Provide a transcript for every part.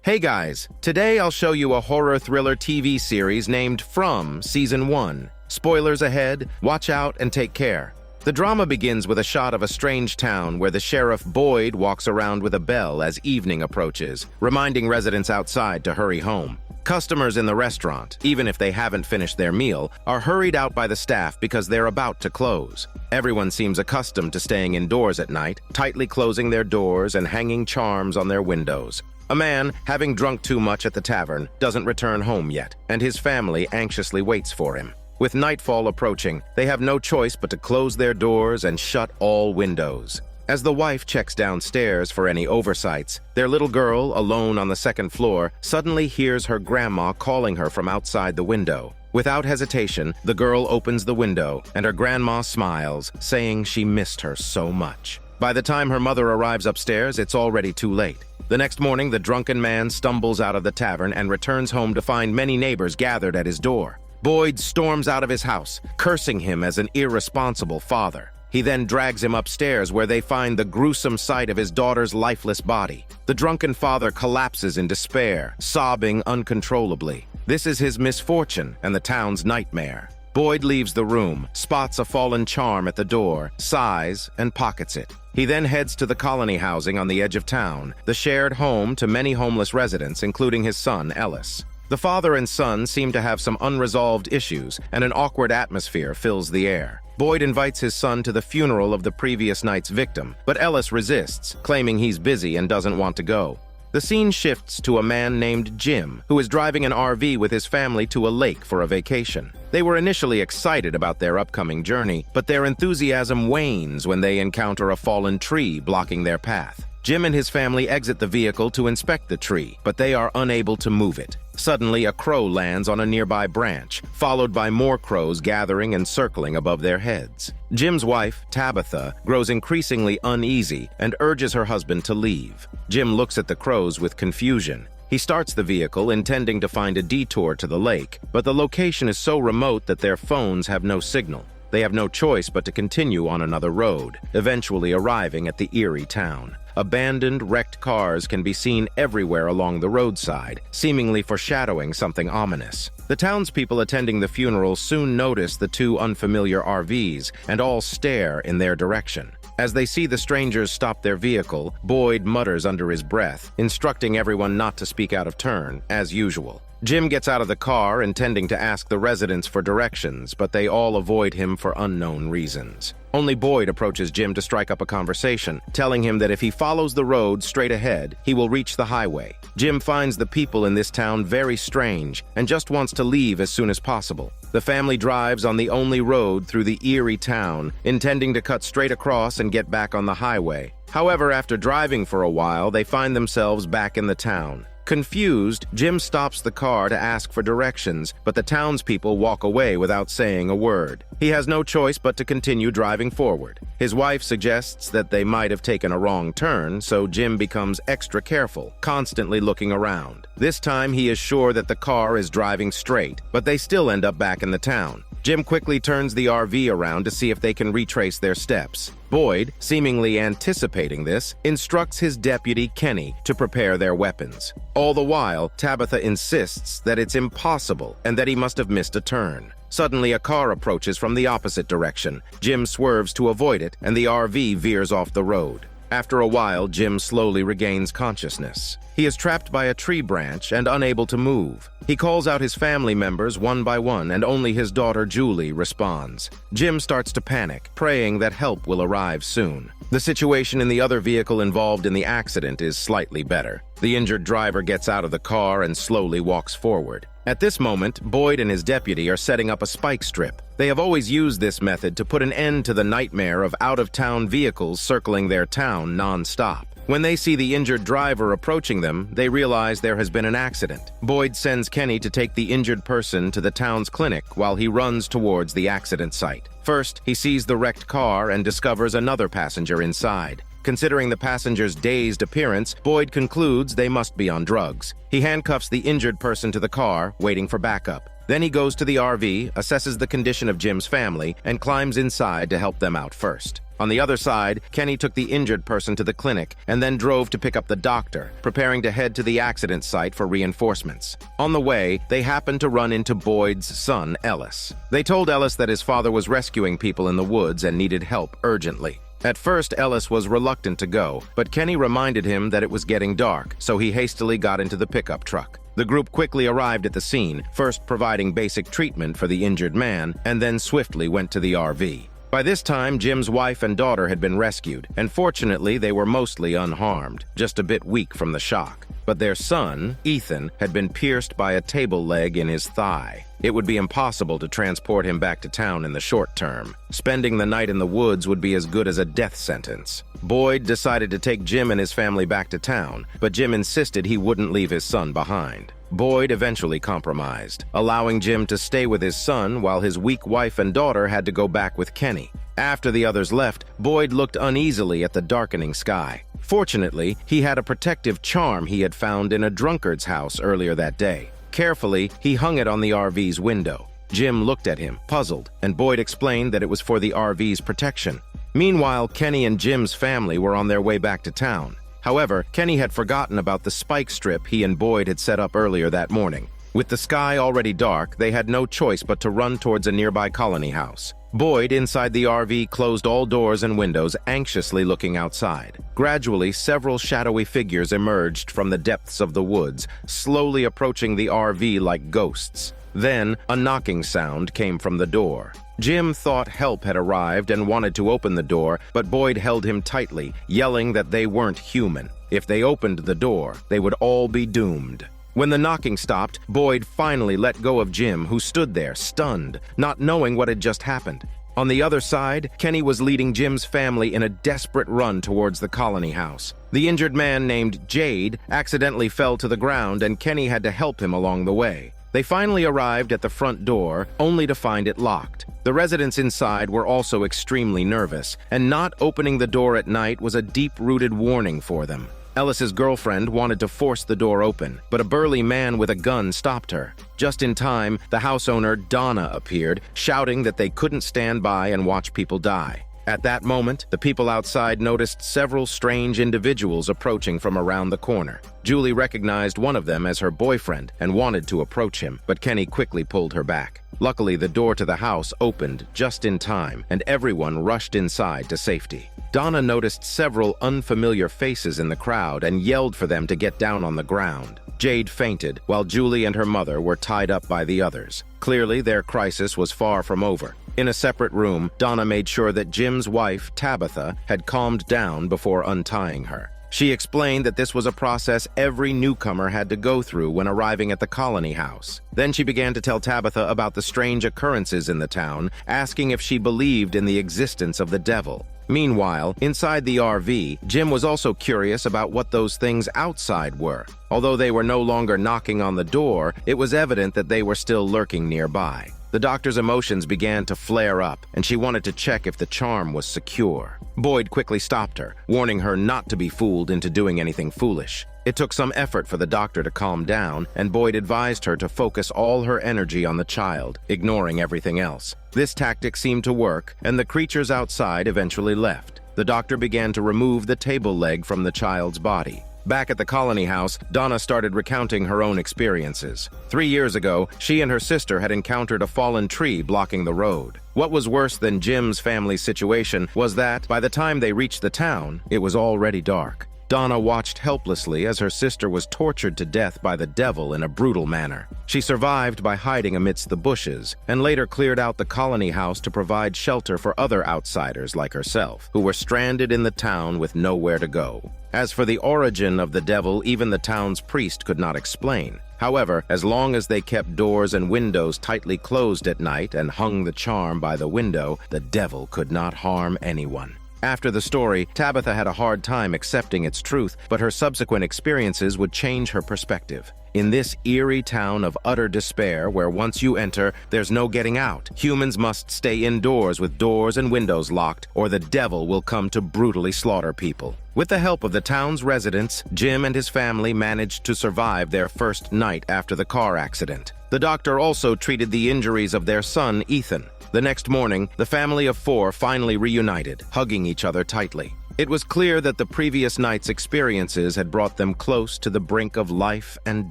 Hey guys, today I'll show you a horror thriller TV series named From Season 1. Spoilers ahead, watch out and take care. The drama begins with a shot of a strange town where the sheriff Boyd walks around with a bell as evening approaches, reminding residents outside to hurry home. Customers in the restaurant, even if they haven't finished their meal, are hurried out by the staff because they're about to close. Everyone seems accustomed to staying indoors at night, tightly closing their doors and hanging charms on their windows. A man, having drunk too much at the tavern, doesn't return home yet, and his family anxiously waits for him. With nightfall approaching, they have no choice but to close their doors and shut all windows. As the wife checks downstairs for any oversights, their little girl, alone on the second floor, suddenly hears her grandma calling her from outside the window. Without hesitation, the girl opens the window, and her grandma smiles, saying she missed her so much. By the time her mother arrives upstairs, it's already too late. The next morning, the drunken man stumbles out of the tavern and returns home to find many neighbors gathered at his door. Boyd storms out of his house, cursing him as an irresponsible father. He then drags him upstairs where they find the gruesome sight of his daughter's lifeless body. The drunken father collapses in despair, sobbing uncontrollably. This is his misfortune and the town's nightmare. Boyd leaves the room, spots a fallen charm at the door, sighs, and pockets it. He then heads to the colony housing on the edge of town, the shared home to many homeless residents, including his son, Ellis. The father and son seem to have some unresolved issues, and an awkward atmosphere fills the air. Boyd invites his son to the funeral of the previous night's victim, but Ellis resists, claiming he's busy and doesn't want to go. The scene shifts to a man named Jim, who is driving an RV with his family to a lake for a vacation. They were initially excited about their upcoming journey, but their enthusiasm wanes when they encounter a fallen tree blocking their path. Jim and his family exit the vehicle to inspect the tree, but they are unable to move it. Suddenly, a crow lands on a nearby branch, followed by more crows gathering and circling above their heads. Jim's wife, Tabitha, grows increasingly uneasy and urges her husband to leave. Jim looks at the crows with confusion. He starts the vehicle, intending to find a detour to the lake, but the location is so remote that their phones have no signal. They have no choice but to continue on another road, eventually arriving at the eerie town. Abandoned, wrecked cars can be seen everywhere along the roadside, seemingly foreshadowing something ominous. The townspeople attending the funeral soon notice the two unfamiliar RVs and all stare in their direction. As they see the strangers stop their vehicle, Boyd mutters under his breath, instructing everyone not to speak out of turn, as usual. Jim gets out of the car, intending to ask the residents for directions, but they all avoid him for unknown reasons. Only Boyd approaches Jim to strike up a conversation, telling him that if he follows the road straight ahead, he will reach the highway. Jim finds the people in this town very strange and just wants to leave as soon as possible. The family drives on the only road through the eerie town, intending to cut straight across and get back on the highway. However, after driving for a while, they find themselves back in the town. Confused, Jim stops the car to ask for directions, but the townspeople walk away without saying a word. He has no choice but to continue driving forward. His wife suggests that they might have taken a wrong turn, so Jim becomes extra careful, constantly looking around. This time he is sure that the car is driving straight, but they still end up back in the town. Jim quickly turns the RV around to see if they can retrace their steps. Boyd, seemingly anticipating this, instructs his deputy, Kenny, to prepare their weapons. All the while, Tabitha insists that it's impossible and that he must have missed a turn. Suddenly, a car approaches from the opposite direction. Jim swerves to avoid it, and the RV veers off the road. After a while, Jim slowly regains consciousness. He is trapped by a tree branch and unable to move. He calls out his family members one by one, and only his daughter Julie responds. Jim starts to panic, praying that help will arrive soon. The situation in the other vehicle involved in the accident is slightly better. The injured driver gets out of the car and slowly walks forward. At this moment, Boyd and his deputy are setting up a spike strip. They have always used this method to put an end to the nightmare of out-of-town vehicles circling their town non-stop. When they see the injured driver approaching them, they realize there has been an accident. Boyd sends Kenny to take the injured person to the town's clinic while he runs towards the accident site. First, he sees the wrecked car and discovers another passenger inside. Considering the passenger's dazed appearance, Boyd concludes they must be on drugs. He handcuffs the injured person to the car, waiting for backup. Then he goes to the RV, assesses the condition of Jim's family, and climbs inside to help them out first. On the other side, Kenny took the injured person to the clinic and then drove to pick up the doctor, preparing to head to the accident site for reinforcements. On the way, they happened to run into Boyd's son, Ellis. They told Ellis that his father was rescuing people in the woods and needed help urgently. At first, Ellis was reluctant to go, but Kenny reminded him that it was getting dark, so he hastily got into the pickup truck. The group quickly arrived at the scene, first providing basic treatment for the injured man, and then swiftly went to the RV. By this time, Jim's wife and daughter had been rescued, and fortunately, they were mostly unharmed, just a bit weak from the shock. But their son, Ethan, had been pierced by a table leg in his thigh. It would be impossible to transport him back to town in the short term. Spending the night in the woods would be as good as a death sentence. Boyd decided to take Jim and his family back to town, but Jim insisted he wouldn't leave his son behind. Boyd eventually compromised, allowing Jim to stay with his son while his weak wife and daughter had to go back with Kenny. After the others left, Boyd looked uneasily at the darkening sky. Fortunately, he had a protective charm he had found in a drunkard's house earlier that day. Carefully, he hung it on the RV's window. Jim looked at him, puzzled, and Boyd explained that it was for the RV's protection. Meanwhile, Kenny and Jim's family were on their way back to town. However, Kenny had forgotten about the spike strip he and Boyd had set up earlier that morning. With the sky already dark, they had no choice but to run towards a nearby colony house. Boyd, inside the RV, closed all doors and windows, anxiously looking outside. Gradually, several shadowy figures emerged from the depths of the woods, slowly approaching the RV like ghosts. Then, a knocking sound came from the door. Jim thought help had arrived and wanted to open the door, but Boyd held him tightly, yelling that they weren't human. If they opened the door, they would all be doomed. When the knocking stopped, Boyd finally let go of Jim, who stood there, stunned, not knowing what had just happened. On the other side, Kenny was leading Jim's family in a desperate run towards the colony house. The injured man named Jade accidentally fell to the ground, and Kenny had to help him along the way. They finally arrived at the front door, only to find it locked. The residents inside were also extremely nervous, and not opening the door at night was a deep-rooted warning for them. Ellis's girlfriend wanted to force the door open, but a burly man with a gun stopped her. Just in time, the house owner, Donna, appeared, shouting that they couldn't stand by and watch people die. At that moment, the people outside noticed several strange individuals approaching from around the corner. Julie recognized one of them as her boyfriend and wanted to approach him, but Kenny quickly pulled her back. Luckily, the door to the house opened just in time, and everyone rushed inside to safety. Donna noticed several unfamiliar faces in the crowd and yelled for them to get down on the ground. Jade fainted, while Julie and her mother were tied up by the others. Clearly, their crisis was far from over. In a separate room, Donna made sure that Jim's wife, Tabitha, had calmed down before untying her. She explained that this was a process every newcomer had to go through when arriving at the colony house. Then she began to tell Tabitha about the strange occurrences in the town, asking if she believed in the existence of the devil. Meanwhile, inside the RV, Jim was also curious about what those things outside were. Although they were no longer knocking on the door, it was evident that they were still lurking nearby. The doctor's emotions began to flare up, and she wanted to check if the charm was secure. Boyd quickly stopped her, warning her not to be fooled into doing anything foolish. It took some effort for the doctor to calm down, and Boyd advised her to focus all her energy on the child, ignoring everything else. This tactic seemed to work, and the creatures outside eventually left. The doctor began to remove the table leg from the child's body. Back at the colony house, Donna started recounting her own experiences. 3 years ago, she and her sister had encountered a fallen tree blocking the road. What was worse than Jim's family's situation was that, by the time they reached the town, it was already dark. Donna watched helplessly as her sister was tortured to death by the devil in a brutal manner. She survived by hiding amidst the bushes, and later cleared out the colony house to provide shelter for other outsiders like herself, who were stranded in the town with nowhere to go. As for the origin of the devil, even the town's priest could not explain. However, as long as they kept doors and windows tightly closed at night and hung the charm by the window, the devil could not harm anyone. After the story, Tabitha had a hard time accepting its truth, but her subsequent experiences would change her perspective. In this eerie town of utter despair, where once you enter, there's no getting out, humans must stay indoors with doors and windows locked, or the devil will come to brutally slaughter people. With the help of the town's residents, Jim and his family managed to survive their first night after the car accident. The doctor also treated the injuries of their son, Ethan. The next morning, the family of 4 finally reunited, hugging each other tightly. It was clear that the previous night's experiences had brought them close to the brink of life and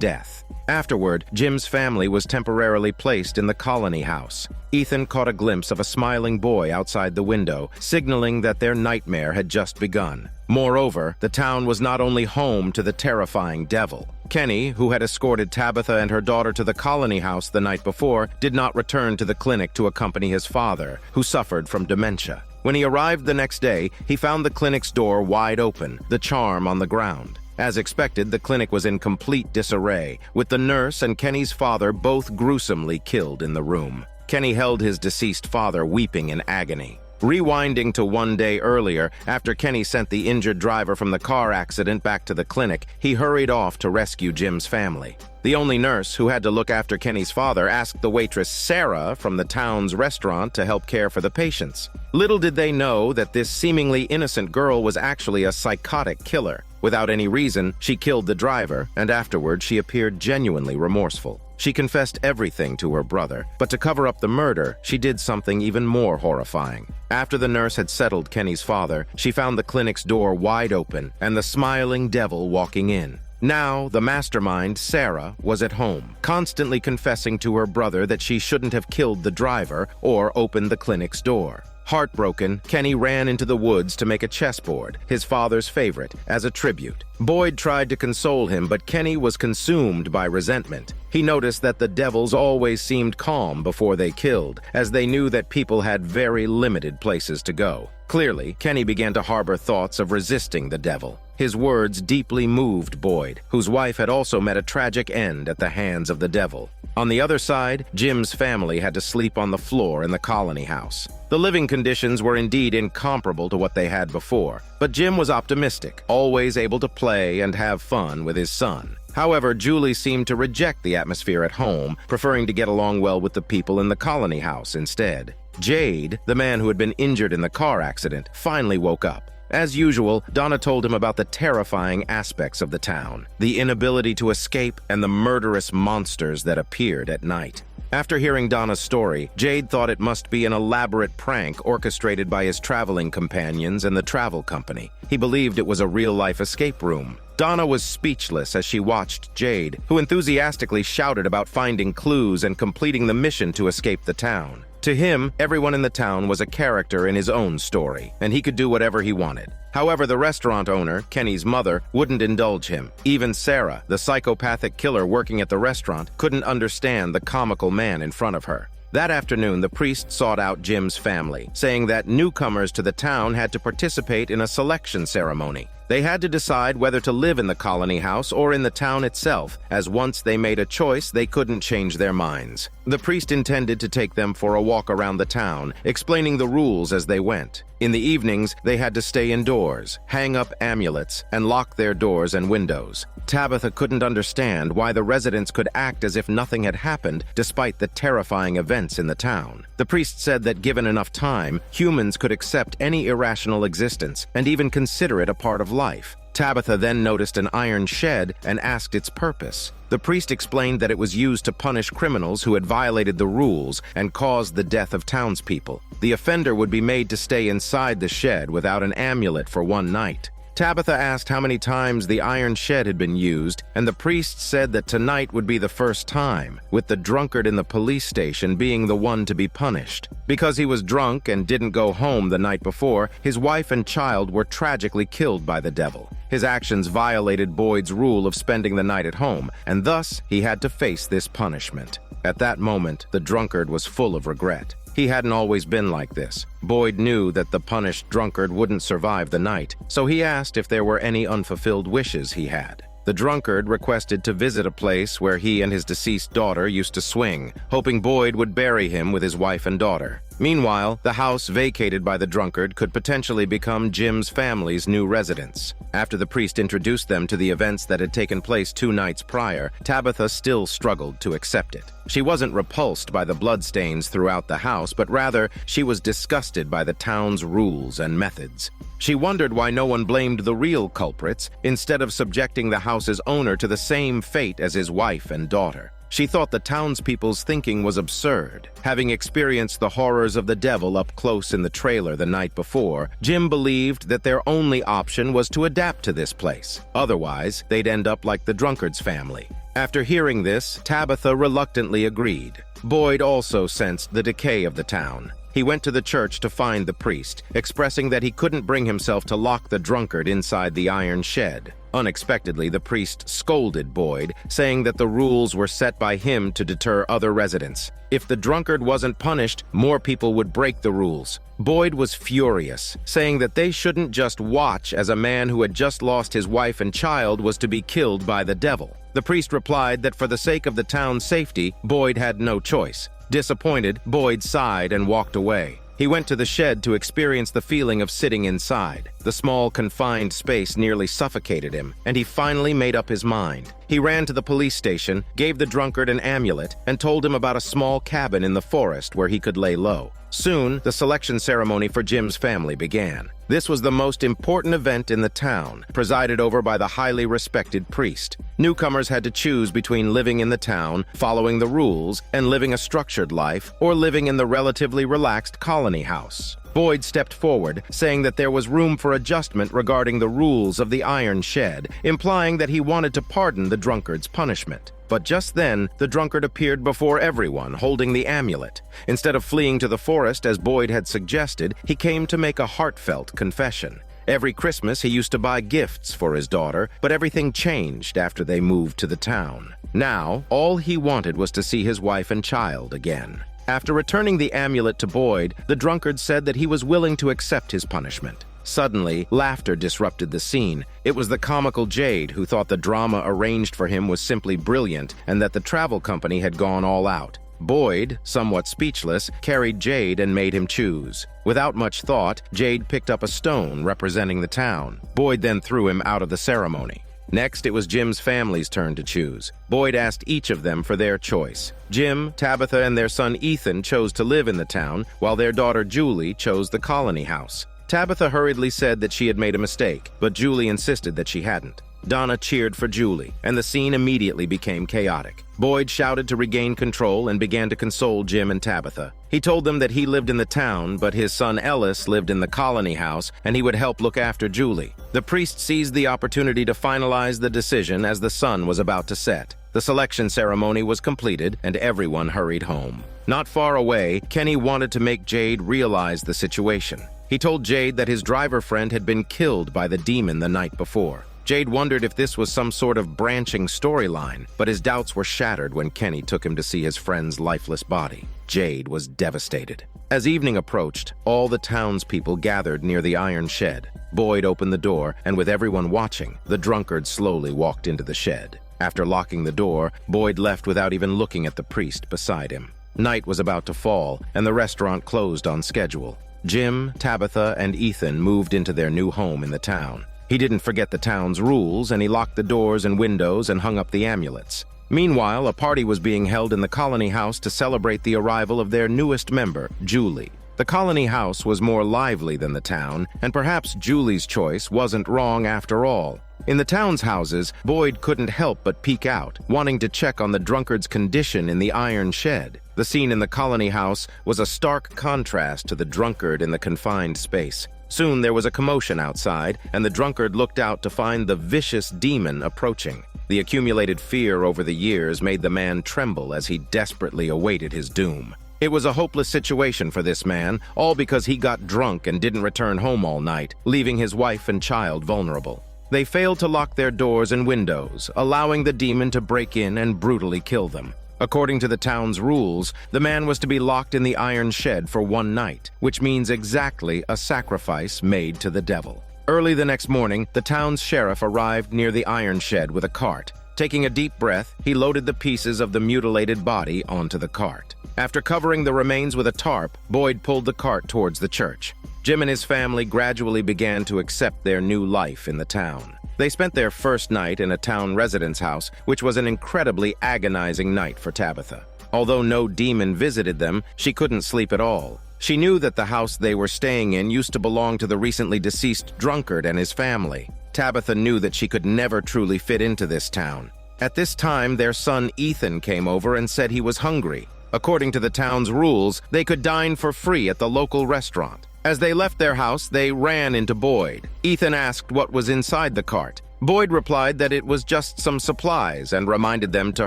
death. Afterward, Jim's family was temporarily placed in the colony house. Ethan caught a glimpse of a smiling boy outside the window, signaling that their nightmare had just begun. Moreover, the town was not only home to the terrifying devil. Kenny, who had escorted Tabitha and her daughter to the colony house the night before, did not return to the clinic to accompany his father, who suffered from dementia. When he arrived the next day, he found the clinic's door wide open, the charm on the ground. As expected, the clinic was in complete disarray, with the nurse and Kenny's father both gruesomely killed in the room. Kenny held his deceased father weeping in agony. Rewinding to one day earlier, after Kenny sent the injured driver from the car accident back to the clinic, he hurried off to rescue Jim's family. The only nurse who had to look after Kenny's father asked the waitress Sarah from the town's restaurant to help care for the patients. Little did they know that this seemingly innocent girl was actually a psychotic killer. Without any reason, she killed the driver, and afterward she appeared genuinely remorseful. She confessed everything to her brother, but to cover up the murder, she did something even more horrifying. After the nurse had settled Kenny's father, she found the clinic's door wide open and the smiling devil walking in. Now, the mastermind, Sarah, was at home, constantly confessing to her brother that she shouldn't have killed the driver or opened the clinic's door. Heartbroken, Kenny ran into the woods to make a chessboard, his father's favorite, as a tribute. Boyd tried to console him, but Kenny was consumed by resentment. He noticed that the devils always seemed calm before they killed, as they knew that people had very limited places to go. Clearly, Kenny began to harbor thoughts of resisting the devil. His words deeply moved Boyd, whose wife had also met a tragic end at the hands of the devil. On the other side, Jim's family had to sleep on the floor in the colony house. The living conditions were indeed incomparable to what they had before, but Jim was optimistic, always able to play and have fun with his son. However, Julie seemed to reject the atmosphere at home, preferring to get along well with the people in the colony house instead. Jade, the man who had been injured in the car accident, finally woke up. As usual, Donna told him about the terrifying aspects of the town, the inability to escape, and the murderous monsters that appeared at night. After hearing Donna's story, Jade thought it must be an elaborate prank orchestrated by his traveling companions and the travel company. He believed it was a real-life escape room. Donna was speechless as she watched Jade, who enthusiastically shouted about finding clues and completing the mission to escape the town. To him, everyone in the town was a character in his own story, and he could do whatever he wanted. However, the restaurant owner, Kenny's mother, wouldn't indulge him. Even Sarah, the psychopathic killer working at the restaurant, couldn't understand the comical man in front of her. That afternoon, the priest sought out Jim's family, saying that newcomers to the town had to participate in a selection ceremony. They had to decide whether to live in the colony house or in the town itself, as once they made a choice, they couldn't change their minds. The priest intended to take them for a walk around the town, explaining the rules as they went. In the evenings, they had to stay indoors, hang up amulets, and lock their doors and windows. Tabitha couldn't understand why the residents could act as if nothing had happened despite the terrifying events in the town. The priest said that given enough time, humans could accept any irrational existence and even consider it a part of life. Tabitha then noticed an iron shed and asked its purpose. The priest explained that it was used to punish criminals who had violated the rules and caused the death of townspeople. The offender would be made to stay inside the shed without an amulet for one night. Tabitha asked how many times the iron shed had been used, and the priest said that tonight would be the first time, with the drunkard in the police station being the one to be punished. Because he was drunk and didn't go home the night before, his wife and child were tragically killed by the devil. His actions violated Boyd's rule of spending the night at home, and thus he had to face this punishment. At that moment, the drunkard was full of regret. He hadn't always been like this. Boyd knew that the punished drunkard wouldn't survive the night, so he asked if there were any unfulfilled wishes he had. The drunkard requested to visit a place where he and his deceased daughter used to swing, hoping Boyd would bury him with his wife and daughter. Meanwhile, the house vacated by the drunkard could potentially become Jim's family's new residence. After the priest introduced them to the events that had taken place 2 nights prior, Tabitha still struggled to accept it. She wasn't repulsed by the bloodstains throughout the house, but rather she was disgusted by the town's rules and methods. She wondered why no one blamed the real culprits, instead of subjecting the house's owner to the same fate as his wife and daughter. She thought the townspeople's thinking was absurd. Having experienced the horrors of the devil up close in the trailer the night before, Jim believed that their only option was to adapt to this place. Otherwise, they'd end up like the drunkard's family. After hearing this, Tabitha reluctantly agreed. Boyd also sensed the decay of the town. He went to the church to find the priest, expressing that he couldn't bring himself to lock the drunkard inside the iron shed. Unexpectedly, the priest scolded Boyd, saying that the rules were set by him to deter other residents. If the drunkard wasn't punished, more people would break the rules. Boyd was furious, saying that they shouldn't just watch as a man who had just lost his wife and child was to be killed by the devil. The priest replied that for the sake of the town's safety, Boyd had no choice. Disappointed, Boyd sighed and walked away. He went to the shed to experience the feeling of sitting inside. The small, confined space nearly suffocated him, and he finally made up his mind. He ran to the police station, gave the drunkard an amulet, and told him about a small cabin in the forest where he could lay low. Soon, the selection ceremony for Jim's family began. This was the most important event in the town, presided over by the highly respected priest. Newcomers had to choose between living in the town, following the rules, and living a structured life, or living in the relatively relaxed colony house. Boyd stepped forward, saying that there was room for adjustment regarding the rules of the iron shed, implying that he wanted to pardon the drunkard's punishment. But just then, the drunkard appeared before everyone, holding the amulet. Instead of fleeing to the forest as Boyd had suggested, he came to make a heartfelt confession. Every Christmas, he used to buy gifts for his daughter, but everything changed after they moved to the town. Now, all he wanted was to see his wife and child again. After returning the amulet to Boyd, the drunkard said that he was willing to accept his punishment. Suddenly, laughter disrupted the scene. It was the comical Jade who thought the drama arranged for him was simply brilliant and that the travel company had gone all out. Boyd, somewhat speechless, carried Jade and made him choose. Without much thought, Jade picked up a stone representing the town. Boyd then threw him out of the ceremony. Next, it was Jim's family's turn to choose. Boyd asked each of them for their choice. Jim, Tabitha, and their son Ethan chose to live in the town, while their daughter Julie chose the colony house. Tabitha hurriedly said that she had made a mistake, but Julie insisted that she hadn't. Donna cheered for Julie, and the scene immediately became chaotic. Boyd shouted to regain control and began to console Jim and Tabitha. He told them that he lived in the town, but his son Ellis lived in the colony house, and he would help look after Julie. The priest seized the opportunity to finalize the decision as the sun was about to set. The selection ceremony was completed, and everyone hurried home. Not far away, Kenny wanted to make Jade realize the situation. He told Jade that his driver friend had been killed by the demon the night before. Jade wondered if this was some sort of branching storyline, but his doubts were shattered when Kenny took him to see his friend's lifeless body. Jade was devastated. As evening approached, all the townspeople gathered near the iron shed. Boyd opened the door, and with everyone watching, the drunkard slowly walked into the shed. After locking the door, Boyd left without even looking at the priest beside him. Night was about to fall, and the restaurant closed on schedule. Jim, Tabitha, and Ethan moved into their new home in the town. He didn't forget the town's rules, and he locked the doors and windows and hung up the amulets. Meanwhile, a party was being held in the colony house to celebrate the arrival of their newest member, Julie. The colony house was more lively than the town, and perhaps Julie's choice wasn't wrong after all. In the town's houses, Boyd couldn't help but peek out, wanting to check on the drunkard's condition in the iron shed. The scene in the colony house was a stark contrast to the drunkard in the confined space. Soon there was a commotion outside, and the drunkard looked out to find the vicious demon approaching. The accumulated fear over the years made the man tremble as he desperately awaited his doom. It was a hopeless situation for this man, all because he got drunk and didn't return home all night, leaving his wife and child vulnerable. They failed to lock their doors and windows, allowing the demon to break in and brutally kill them. According to the town's rules, the man was to be locked in the iron shed for one night, which means exactly a sacrifice made to the devil. Early the next morning, the town's sheriff arrived near the iron shed with a cart. Taking a deep breath, he loaded the pieces of the mutilated body onto the cart. After covering the remains with a tarp, Boyd pulled the cart towards the church. Jim and his family gradually began to accept their new life in the town. They spent their first night in a town residence house, which was an incredibly agonizing night for Tabitha. Although no demon visited them, she couldn't sleep at all. She knew that the house they were staying in used to belong to the recently deceased drunkard and his family. Tabitha knew that she could never truly fit into this town. At this time, their son Ethan came over and said he was hungry. According to the town's rules, they could dine for free at the local restaurant. As they left their house, they ran into Boyd. Ethan asked what was inside the cart. Boyd replied that it was just some supplies and reminded them to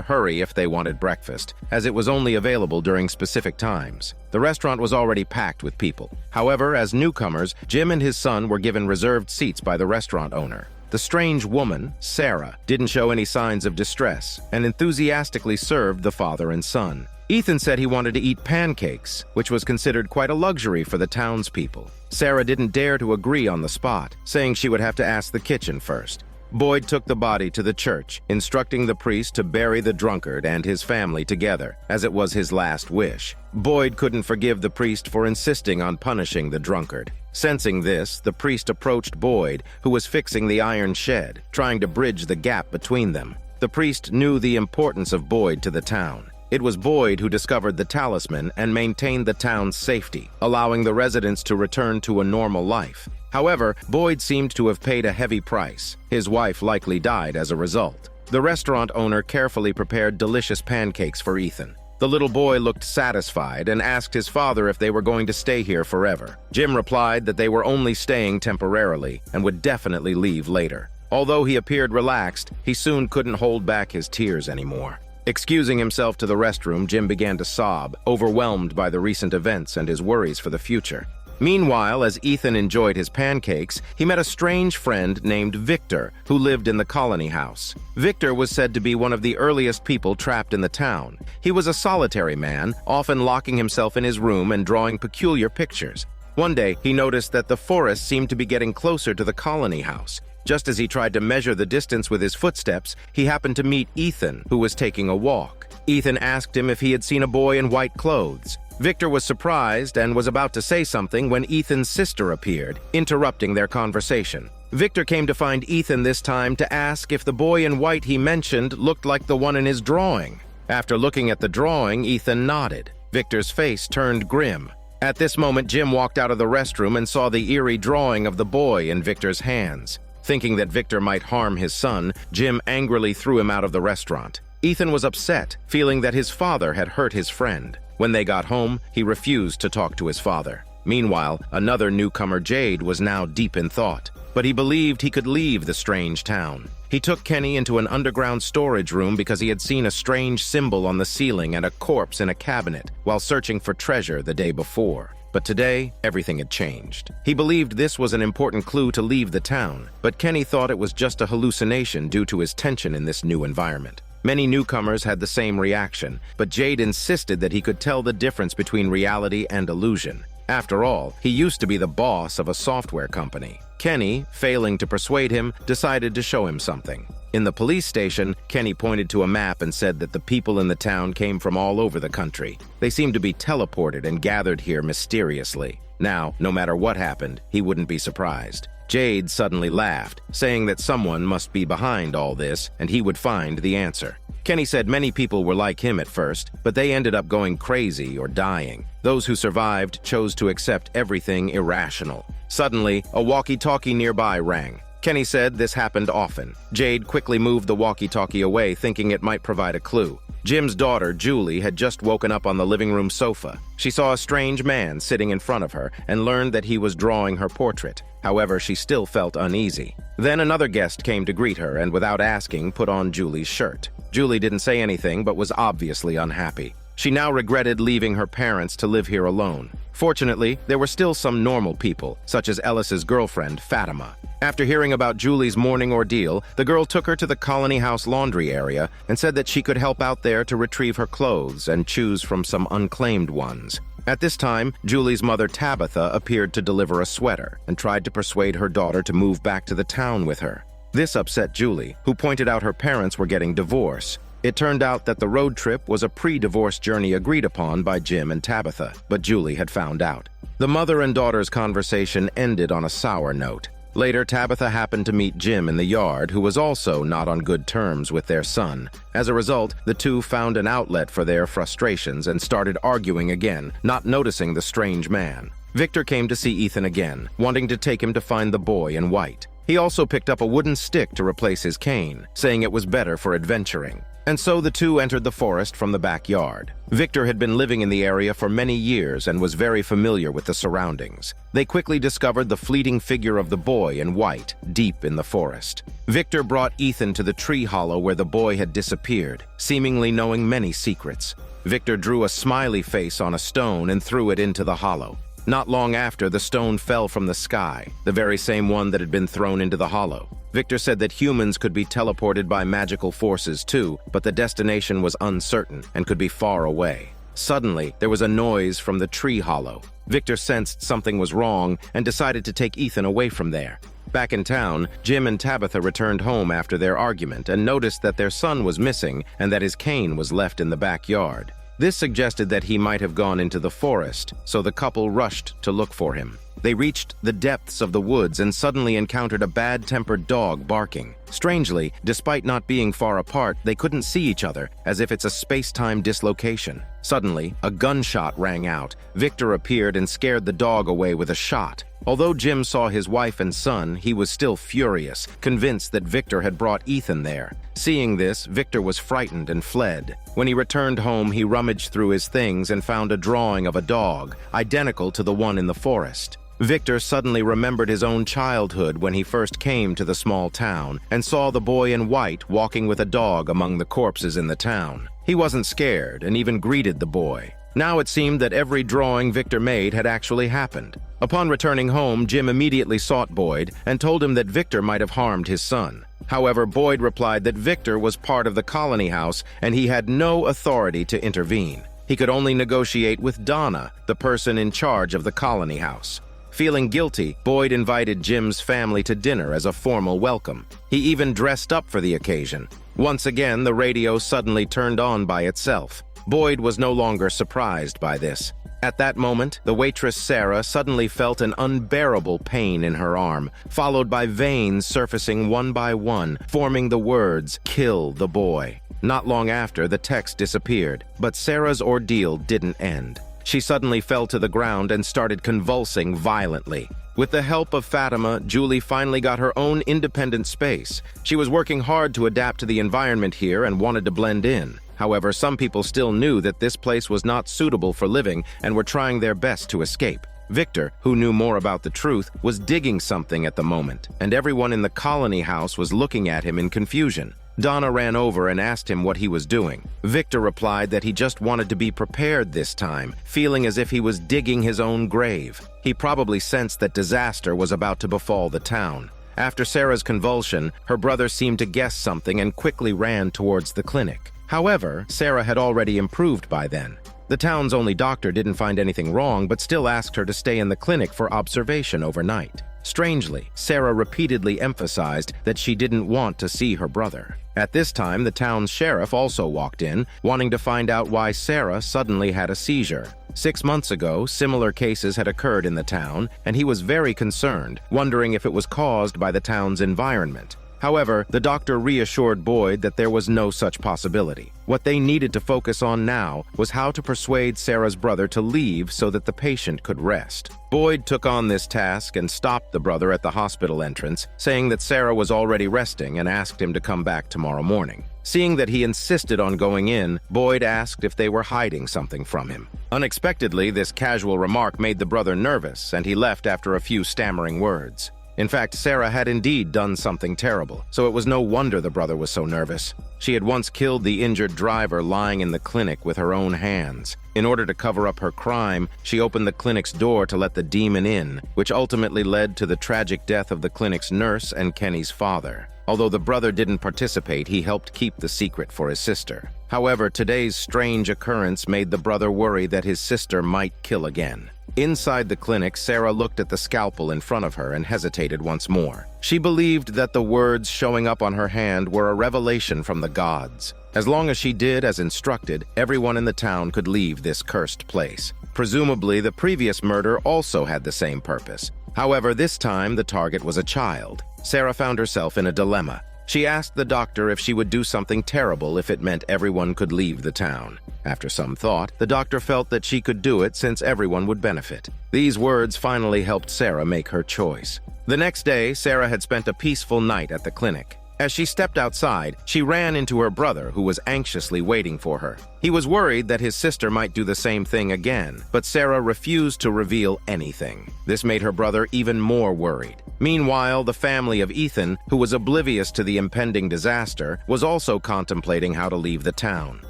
hurry if they wanted breakfast, as it was only available during specific times. The restaurant was already packed with people. However, as newcomers, Jim and his son were given reserved seats by the restaurant owner. The strange woman, Sarah, didn't show any signs of distress and enthusiastically served the father and son. Ethan said he wanted to eat pancakes, which was considered quite a luxury for the townspeople. Sarah didn't dare to agree on the spot, saying she would have to ask the kitchen first. Boyd took the body to the church, instructing the priest to bury the drunkard and his family together, as it was his last wish. Boyd couldn't forgive the priest for insisting on punishing the drunkard. Sensing this, the priest approached Boyd, who was fixing the iron shed, trying to bridge the gap between them. The priest knew the importance of Boyd to the town. It was Boyd who discovered the talisman and maintained the town's safety, allowing the residents to return to a normal life. However, Boyd seemed to have paid a heavy price. His wife likely died as a result. The restaurant owner carefully prepared delicious pancakes for Ethan. The little boy looked satisfied and asked his father if they were going to stay here forever. Jim replied that they were only staying temporarily and would definitely leave later. Although he appeared relaxed, he soon couldn't hold back his tears anymore. Excusing himself to the restroom, Jim began to sob, overwhelmed by the recent events and his worries for the future. Meanwhile, as Ethan enjoyed his pancakes, he met a strange friend named Victor, who lived in the colony house. Victor was said to be one of the earliest people trapped in the town. He was a solitary man, often locking himself in his room and drawing peculiar pictures. One day, he noticed that the forest seemed to be getting closer to the colony house. Just as he tried to measure the distance with his footsteps, he happened to meet Ethan, who was taking a walk. Ethan asked him if he had seen a boy in white clothes. Victor was surprised and was about to say something when Ethan's sister appeared, interrupting their conversation. Victor came to find Ethan this time to ask if the boy in white he mentioned looked like the one in his drawing. After looking at the drawing, Ethan nodded. Victor's face turned grim. At this moment, Jim walked out of the restroom and saw the eerie drawing of the boy in Victor's hands. Thinking that Victor might harm his son, Jim angrily threw him out of the restaurant. Ethan was upset, feeling that his father had hurt his friend. When they got home, he refused to talk to his father. Meanwhile, another newcomer, Jade, was now deep in thought. But he believed he could leave the strange town. He took Kenny into an underground storage room because he had seen a strange symbol on the ceiling and a corpse in a cabinet while searching for treasure the day before. But today, everything had changed. He believed this was an important clue to leave the town, but Kenny thought it was just a hallucination due to his tension in this new environment. Many newcomers had the same reaction, but Jade insisted that he could tell the difference between reality and illusion. After all, he used to be the boss of a software company. Kenny, failing to persuade him, decided to show him something. In the police station, Kenny pointed to a map and said that the people in the town came from all over the country. They seemed to be teleported and gathered here mysteriously. Now, no matter what happened, he wouldn't be surprised. Jade suddenly laughed, saying that someone must be behind all this and he would find the answer. Kenny said many people were like him at first, but they ended up going crazy or dying. Those who survived chose to accept everything irrational. Suddenly, a walkie-talkie nearby rang. Kenny said this happened often. Jade quickly moved the walkie-talkie away, thinking it might provide a clue. Jim's daughter, Julie, had just woken up on the living room sofa. She saw a strange man sitting in front of her and learned that he was drawing her portrait. However, she still felt uneasy. Then another guest came to greet her and, without asking, put on Julie's shirt. Julie didn't say anything but was obviously unhappy. She now regretted leaving her parents to live here alone. Fortunately, there were still some normal people, such as Ellis's girlfriend, Fatima. After hearing about Julie's morning ordeal, the girl took her to the colony house laundry area and said that she could help out there to retrieve her clothes and choose from some unclaimed ones. At this time, Julie's mother, Tabitha, appeared to deliver a sweater and tried to persuade her daughter to move back to the town with her. This upset Julie, who pointed out her parents were getting divorced. It turned out that the road trip was a pre-divorce journey agreed upon by Jim and Tabitha, but Julie had found out. The mother and daughter's conversation ended on a sour note. Later, Tabitha happened to meet Jim in the yard, who was also not on good terms with their son. As a result, the two found an outlet for their frustrations and started arguing again, not noticing the strange man. Victor came to see Ethan again, wanting to take him to find the boy in white. He also picked up a wooden stick to replace his cane, saying it was better for adventuring. And so the two entered the forest from the backyard. Victor had been living in the area for many years and was very familiar with the surroundings. They quickly discovered the fleeting figure of the boy in white, deep in the forest. Victor brought Ethan to the tree hollow where the boy had disappeared, seemingly knowing many secrets. Victor drew a smiley face on a stone and threw it into the hollow. Not long after, the stone fell from the sky, the very same one that had been thrown into the hollow. Victor said that humans could be teleported by magical forces too, but the destination was uncertain and could be far away. Suddenly, there was a noise from the tree hollow. Victor sensed something was wrong and decided to take Ethan away from there. Back in town, Jim and Tabitha returned home after their argument and noticed that their son was missing and that his cane was left in the backyard. This suggested that he might have gone into the forest, so the couple rushed to look for him. They reached the depths of the woods and suddenly encountered a bad-tempered dog barking. Strangely, despite not being far apart, they couldn't see each other, as if it's a space-time dislocation. Suddenly, a gunshot rang out. Victor appeared and scared the dog away with a shot. Although Jim saw his wife and son, he was still furious, convinced that Victor had brought Ethan there. Seeing this, Victor was frightened and fled. When he returned home, he rummaged through his things and found a drawing of a dog, identical to the one in the forest. Victor suddenly remembered his own childhood when he first came to the small town and saw the boy in white walking with a dog among the corpses in the town. He wasn't scared and even greeted the boy. Now it seemed that every drawing Victor made had actually happened. Upon returning home, Jim immediately sought Boyd and told him that Victor might have harmed his son. However, Boyd replied that Victor was part of the colony house and he had no authority to intervene. He could only negotiate with Donna, the person in charge of the colony house. Feeling guilty, Boyd invited Jim's family to dinner as a formal welcome. He even dressed up for the occasion. Once again, the radio suddenly turned on by itself. Boyd was no longer surprised by this. At that moment, the waitress Sarah suddenly felt an unbearable pain in her arm, followed by veins surfacing one by one, forming the words, "Kill the boy." Not long after, the text disappeared, but Sarah's ordeal didn't end. She suddenly fell to the ground and started convulsing violently. With the help of Fatima, Julie finally got her own independent space. She was working hard to adapt to the environment here and wanted to blend in. However, some people still knew that this place was not suitable for living and were trying their best to escape. Victor, who knew more about the truth, was digging something at the moment, and everyone in the colony house was looking at him in confusion. Donna ran over and asked him what he was doing. Victor replied that he just wanted to be prepared this time, feeling as if he was digging his own grave. He probably sensed that disaster was about to befall the town. After Sarah's convulsion, her brother seemed to guess something and quickly ran towards the clinic. However, Sarah had already improved by then. The town's only doctor didn't find anything wrong, but still asked her to stay in the clinic for observation overnight. Strangely, Sarah repeatedly emphasized that she didn't want to see her brother. At this time, the town's sheriff also walked in, wanting to find out why Sarah suddenly had a seizure. 6 months ago, similar cases had occurred in the town, and he was very concerned, wondering if it was caused by the town's environment. However, the doctor reassured Boyd that there was no such possibility. What they needed to focus on now was how to persuade Sarah's brother to leave so that the patient could rest. Boyd took on this task and stopped the brother at the hospital entrance, saying that Sarah was already resting and asked him to come back tomorrow morning. Seeing that he insisted on going in, Boyd asked if they were hiding something from him. Unexpectedly, this casual remark made the brother nervous, and he left after a few stammering words. In fact, Sarah had indeed done something terrible, so it was no wonder the brother was so nervous. She had once killed the injured driver lying in the clinic with her own hands. In order to cover up her crime, she opened the clinic's door to let the demon in, which ultimately led to the tragic death of the clinic's nurse and Kenny's father. Although the brother didn't participate, he helped keep the secret for his sister. However, today's strange occurrence made the brother worry that his sister might kill again. Inside the clinic, Sarah looked at the scalpel in front of her and hesitated once more. She believed that the words showing up on her hand were a revelation from the gods. As long as she did as instructed, everyone in the town could leave this cursed place. Presumably, the previous murder also had the same purpose. However, this time the target was a child. Sarah found herself in a dilemma. She asked the doctor if she would do something terrible if it meant everyone could leave the town. After some thought, the doctor felt that she could do it since everyone would benefit. These words finally helped Sarah make her choice. The next day, Sarah had spent a peaceful night at the clinic. As she stepped outside, she ran into her brother, who was anxiously waiting for her. He was worried that his sister might do the same thing again, but Sarah refused to reveal anything. This made her brother even more worried. Meanwhile, the family of Ethan, who was oblivious to the impending disaster, was also contemplating how to leave the town.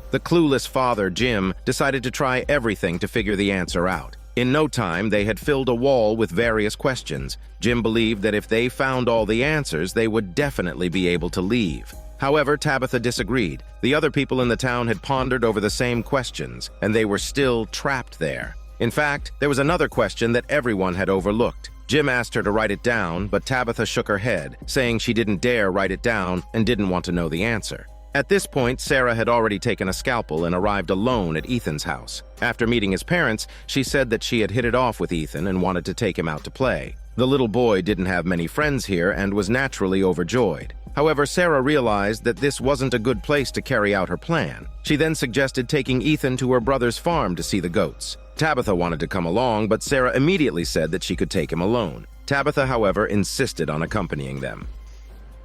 The clueless father, Jim, decided to try everything to figure the answer out. In no time, they had filled a wall with various questions. Jim believed that if they found all the answers, they would definitely be able to leave. However, Tabitha disagreed. The other people in the town had pondered over the same questions, and they were still trapped there. In fact, there was another question that everyone had overlooked. Jim asked her to write it down, but Tabitha shook her head, saying she didn't dare write it down and didn't want to know the answer. At this point, Sarah had already taken a scalpel and arrived alone at Ethan's house. After meeting his parents, she said that she had hit it off with Ethan and wanted to take him out to play. The little boy didn't have many friends here and was naturally overjoyed. However, Sarah realized that this wasn't a good place to carry out her plan. She then suggested taking Ethan to her brother's farm to see the goats. Tabitha wanted to come along, but Sarah immediately said that she could take him alone. Tabitha, however, insisted on accompanying them.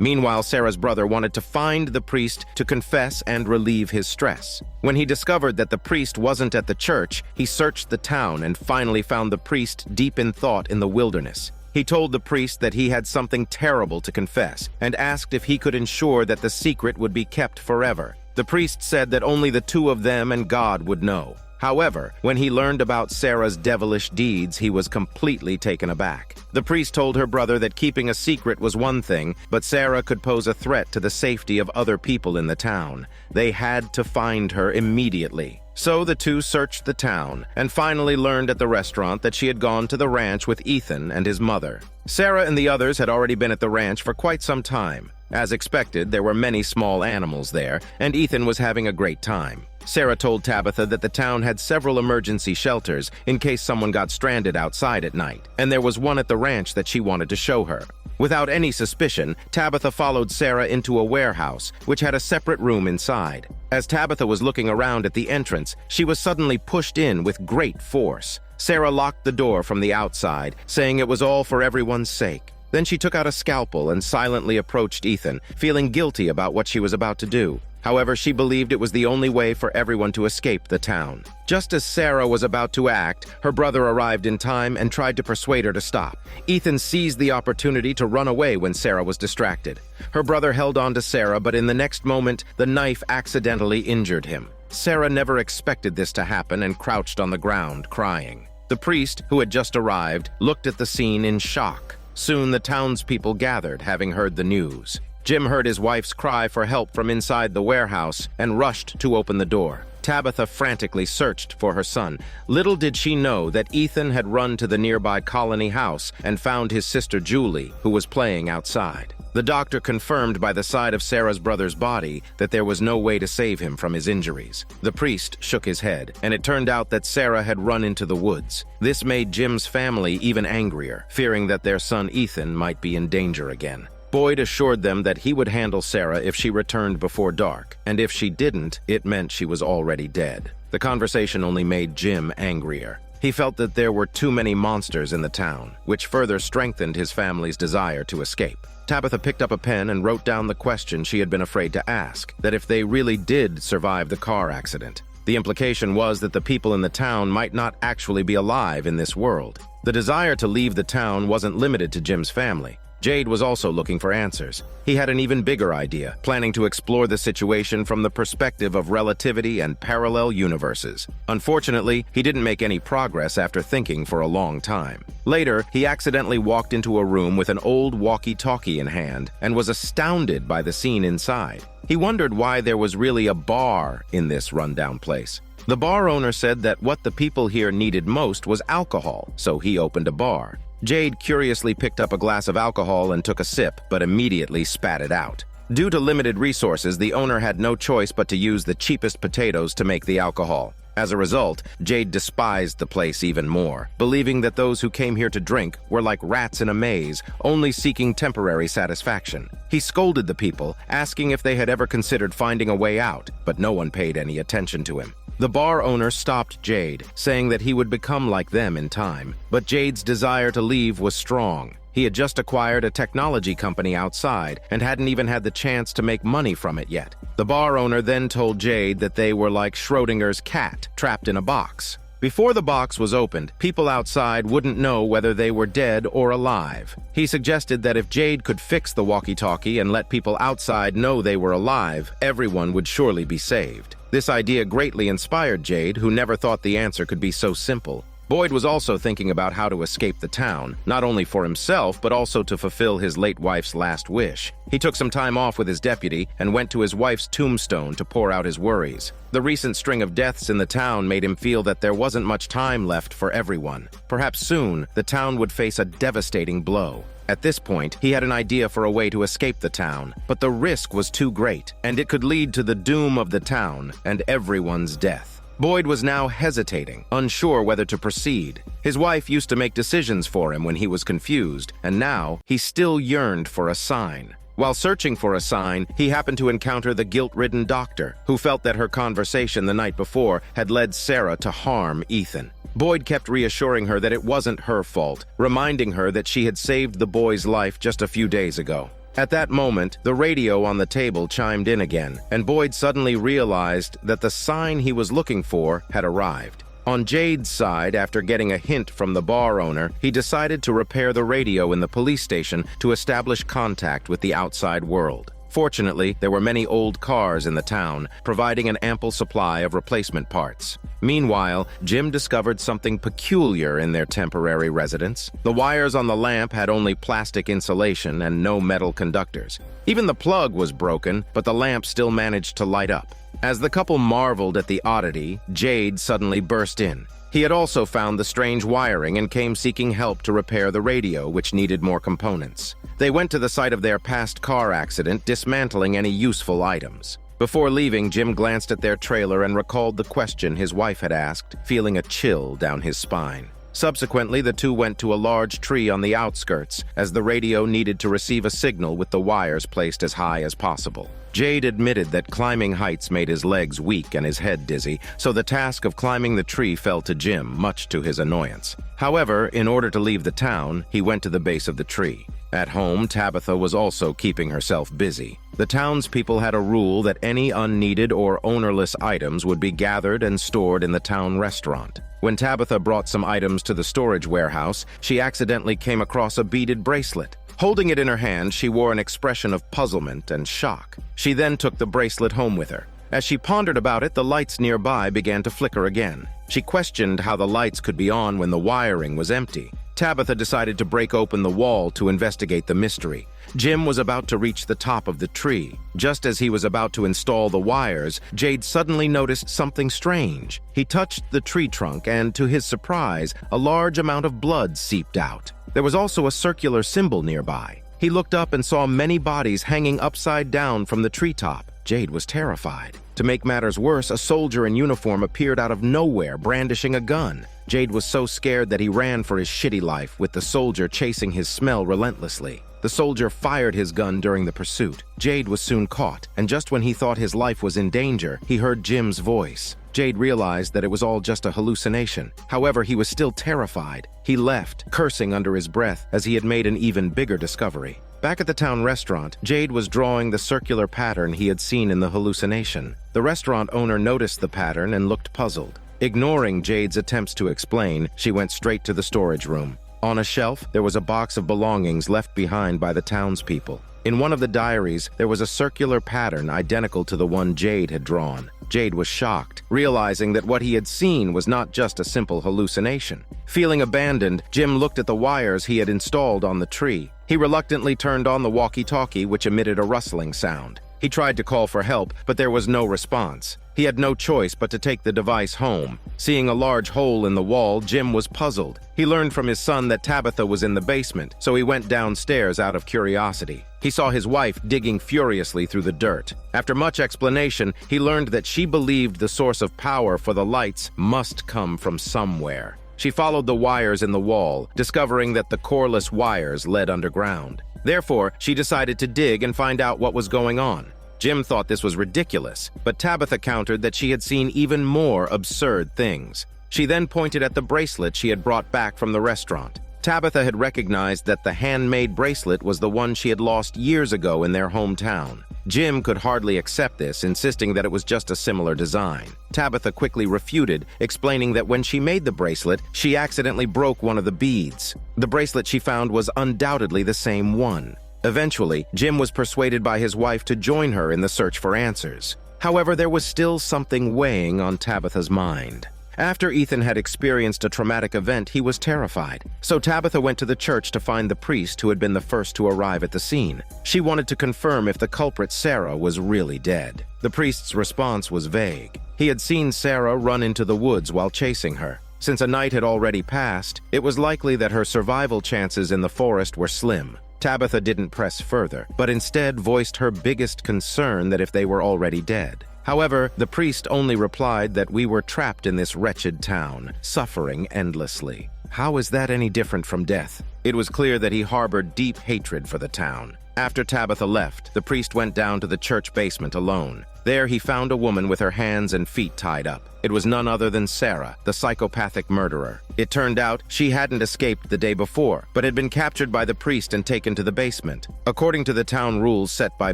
Meanwhile, Sarah's brother wanted to find the priest to confess and relieve his stress. When he discovered that the priest wasn't at the church, he searched the town and finally found the priest deep in thought in the wilderness. He told the priest that he had something terrible to confess and asked if he could ensure that the secret would be kept forever. The priest said that only the two of them and God would know. However, when he learned about Sarah's devilish deeds, he was completely taken aback. The priest told her brother that keeping a secret was one thing, but Sarah could pose a threat to the safety of other people in the town. They had to find her immediately. So the two searched the town and finally learned at the restaurant that she had gone to the ranch with Ethan and his mother. Sarah and the others had already been at the ranch for quite some time. As expected, there were many small animals there, and Ethan was having a great time. Sarah told Tabitha that the town had several emergency shelters in case someone got stranded outside at night, and there was one at the ranch that she wanted to show her. Without any suspicion, Tabitha followed Sarah into a warehouse, which had a separate room inside. As Tabitha was looking around at the entrance, she was suddenly pushed in with great force. Sarah locked the door from the outside, saying it was all for everyone's sake. Then she took out a scalpel and silently approached Ethan, feeling guilty about what she was about to do. However, she believed it was the only way for everyone to escape the town. Just as Sarah was about to act, her brother arrived in time and tried to persuade her to stop. Ethan seized the opportunity to run away when Sarah was distracted. Her brother held on to Sarah, but in the next moment, the knife accidentally injured him. Sarah never expected this to happen and crouched on the ground, crying. The priest, who had just arrived, looked at the scene in shock. Soon the townspeople gathered, having heard the news. Jim heard his wife's cry for help from inside the warehouse and rushed to open the door. Tabitha frantically searched for her son. Little did she know that Ethan had run to the nearby colony house and found his sister Julie, who was playing outside. The doctor confirmed by the side of Sarah's brother's body that there was no way to save him from his injuries. The priest shook his head, and it turned out that Sarah had run into the woods. This made Jim's family even angrier, fearing that their son Ethan might be in danger again. Boyd assured them that he would handle Sarah if she returned before dark, and if she didn't, it meant she was already dead. The conversation only made Jim angrier. He felt that there were too many monsters in the town, which further strengthened his family's desire to escape. Tabitha picked up a pen and wrote down the question she had been afraid to ask, that if they really did survive the car accident. The implication was that the people in the town might not actually be alive in this world. The desire to leave the town wasn't limited to Jim's family. Jade was also looking for answers. He had an even bigger idea, planning to explore the situation from the perspective of relativity and parallel universes. Unfortunately, he didn't make any progress after thinking for a long time. Later, he accidentally walked into a room with an old walkie-talkie in hand and was astounded by the scene inside. He wondered why there was really a bar in this rundown place. The bar owner said that what the people here needed most was alcohol, so he opened a bar. Jade curiously picked up a glass of alcohol and took a sip, but immediately spat it out. Due to limited resources, the owner had no choice but to use the cheapest potatoes to make the alcohol. As a result, Jade despised the place even more, believing that those who came here to drink were like rats in a maze, only seeking temporary satisfaction. He scolded the people, asking if they had ever considered finding a way out, but no one paid any attention to him. The bar owner stopped Jade, saying that he would become like them in time, but Jade's desire to leave was strong. He had just acquired a technology company outside and hadn't even had the chance to make money from it yet. The bar owner then told Jade that they were like Schrodinger's cat, trapped in a box. Before the box was opened, people outside wouldn't know whether they were dead or alive. He suggested that if Jade could fix the walkie-talkie and let people outside know they were alive, everyone would surely be saved. This idea greatly inspired Jade, who never thought the answer could be so simple. Boyd was also thinking about how to escape the town, not only for himself, but also to fulfill his late wife's last wish. He took some time off with his deputy and went to his wife's tombstone to pour out his worries. The recent string of deaths in the town made him feel that there wasn't much time left for everyone. Perhaps soon, the town would face a devastating blow. At this point, he had an idea for a way to escape the town, but the risk was too great, and it could lead to the doom of the town and everyone's death. Boyd was now hesitating, unsure whether to proceed. His wife used to make decisions for him when he was confused, and now he still yearned for a sign. While searching for a sign, he happened to encounter the guilt-ridden doctor, who felt that her conversation the night before had led Sarah to harm Ethan. Boyd kept reassuring her that it wasn't her fault, reminding her that she had saved the boy's life just a few days ago. At that moment, the radio on the table chimed in again, and Boyd suddenly realized that the sign he was looking for had arrived. On Jade's side, after getting a hint from the bar owner, he decided to repair the radio in the police station to establish contact with the outside world. Fortunately, there were many old cars in the town, providing an ample supply of replacement parts. Meanwhile, Jim discovered something peculiar in their temporary residence. The wires on the lamp had only plastic insulation and no metal conductors. Even the plug was broken, but the lamp still managed to light up. As the couple marveled at the oddity, Jade suddenly burst in. He had also found the strange wiring and came seeking help to repair the radio, which needed more components. They went to the site of their past car accident, dismantling any useful items. Before leaving, Jim glanced at their trailer and recalled the question his wife had asked, feeling a chill down his spine. Subsequently, the two went to a large tree on the outskirts, as the radio needed to receive a signal with the wires placed as high as possible. Jade admitted that climbing heights made his legs weak and his head dizzy, so the task of climbing the tree fell to Jim, much to his annoyance. However, in order to leave the town, he went to the base of the tree. At home, Tabitha was also keeping herself busy. The townspeople had a rule that any unneeded or ownerless items would be gathered and stored in the town restaurant. When Tabitha brought some items to the storage warehouse, she accidentally came across a beaded bracelet. Holding it in her hand, she wore an expression of puzzlement and shock. She then took the bracelet home with her. As she pondered about it, the lights nearby began to flicker again. She questioned how the lights could be on when the wiring was empty. Tabitha decided to break open the wall to investigate the mystery. Jim was about to reach the top of the tree. Just as he was about to install the wires, Jade suddenly noticed something strange. He touched the tree trunk and, to his surprise, a large amount of blood seeped out. There was also a circular symbol nearby. He looked up and saw many bodies hanging upside down from the treetop. Jade was terrified. To make matters worse, a soldier in uniform appeared out of nowhere, brandishing a gun. Jade was so scared that he ran for his shitty life, with the soldier chasing his smell relentlessly. The soldier fired his gun during the pursuit. Jade was soon caught, and just when he thought his life was in danger, he heard Jim's voice. Jade realized that it was all just a hallucination. However, he was still terrified. He left, cursing under his breath, as he had made an even bigger discovery. Back at the town restaurant, Jade was drawing the circular pattern he had seen in the hallucination. The restaurant owner noticed the pattern and looked puzzled. Ignoring Jade's attempts to explain, she went straight to the storage room. On a shelf, there was a box of belongings left behind by the townspeople. In one of the diaries, there was a circular pattern identical to the one Jade had drawn. Jade was shocked, realizing that what he had seen was not just a simple hallucination. Feeling abandoned, Jim looked at the wires he had installed on the tree. He reluctantly turned on the walkie-talkie, which emitted a rustling sound. He tried to call for help, but there was no response. He had no choice but to take the device home. Seeing a large hole in the wall, Jim was puzzled. He learned from his son that Tabitha was in the basement, so he went downstairs out of curiosity. He saw his wife digging furiously through the dirt. After much explanation, he learned that she believed the source of power for the lights must come from somewhere. She followed the wires in the wall, discovering that the coreless wires led underground. Therefore, she decided to dig and find out what was going on. Jim thought this was ridiculous, but Tabitha countered that she had seen even more absurd things. She then pointed at the bracelet she had brought back from the restaurant. Tabitha had recognized that the handmade bracelet was the one she had lost years ago in their hometown. Jim could hardly accept this, insisting that it was just a similar design. Tabitha quickly refuted, explaining that when she made the bracelet, she accidentally broke one of the beads. The bracelet she found was undoubtedly the same one. Eventually, Jim was persuaded by his wife to join her in the search for answers. However, there was still something weighing on Tabitha's mind. After Ethan had experienced a traumatic event, he was terrified. So Tabitha went to the church to find the priest who had been the first to arrive at the scene. She wanted to confirm if the culprit Sarah was really dead. The priest's response was vague. He had seen Sarah run into the woods while chasing her. Since a night had already passed, it was likely that her survival chances in the forest were slim. Tabitha didn't press further, but instead voiced her biggest concern that if they were already dead. However, the priest only replied that we were trapped in this wretched town, suffering endlessly. How is that any different from death? It was clear that he harbored deep hatred for the town. After Tabitha left, the priest went down to the church basement alone. There he found a woman with her hands and feet tied up. It was none other than Sarah, the psychopathic murderer. It turned out she hadn't escaped the day before, but had been captured by the priest and taken to the basement. According to the town rules set by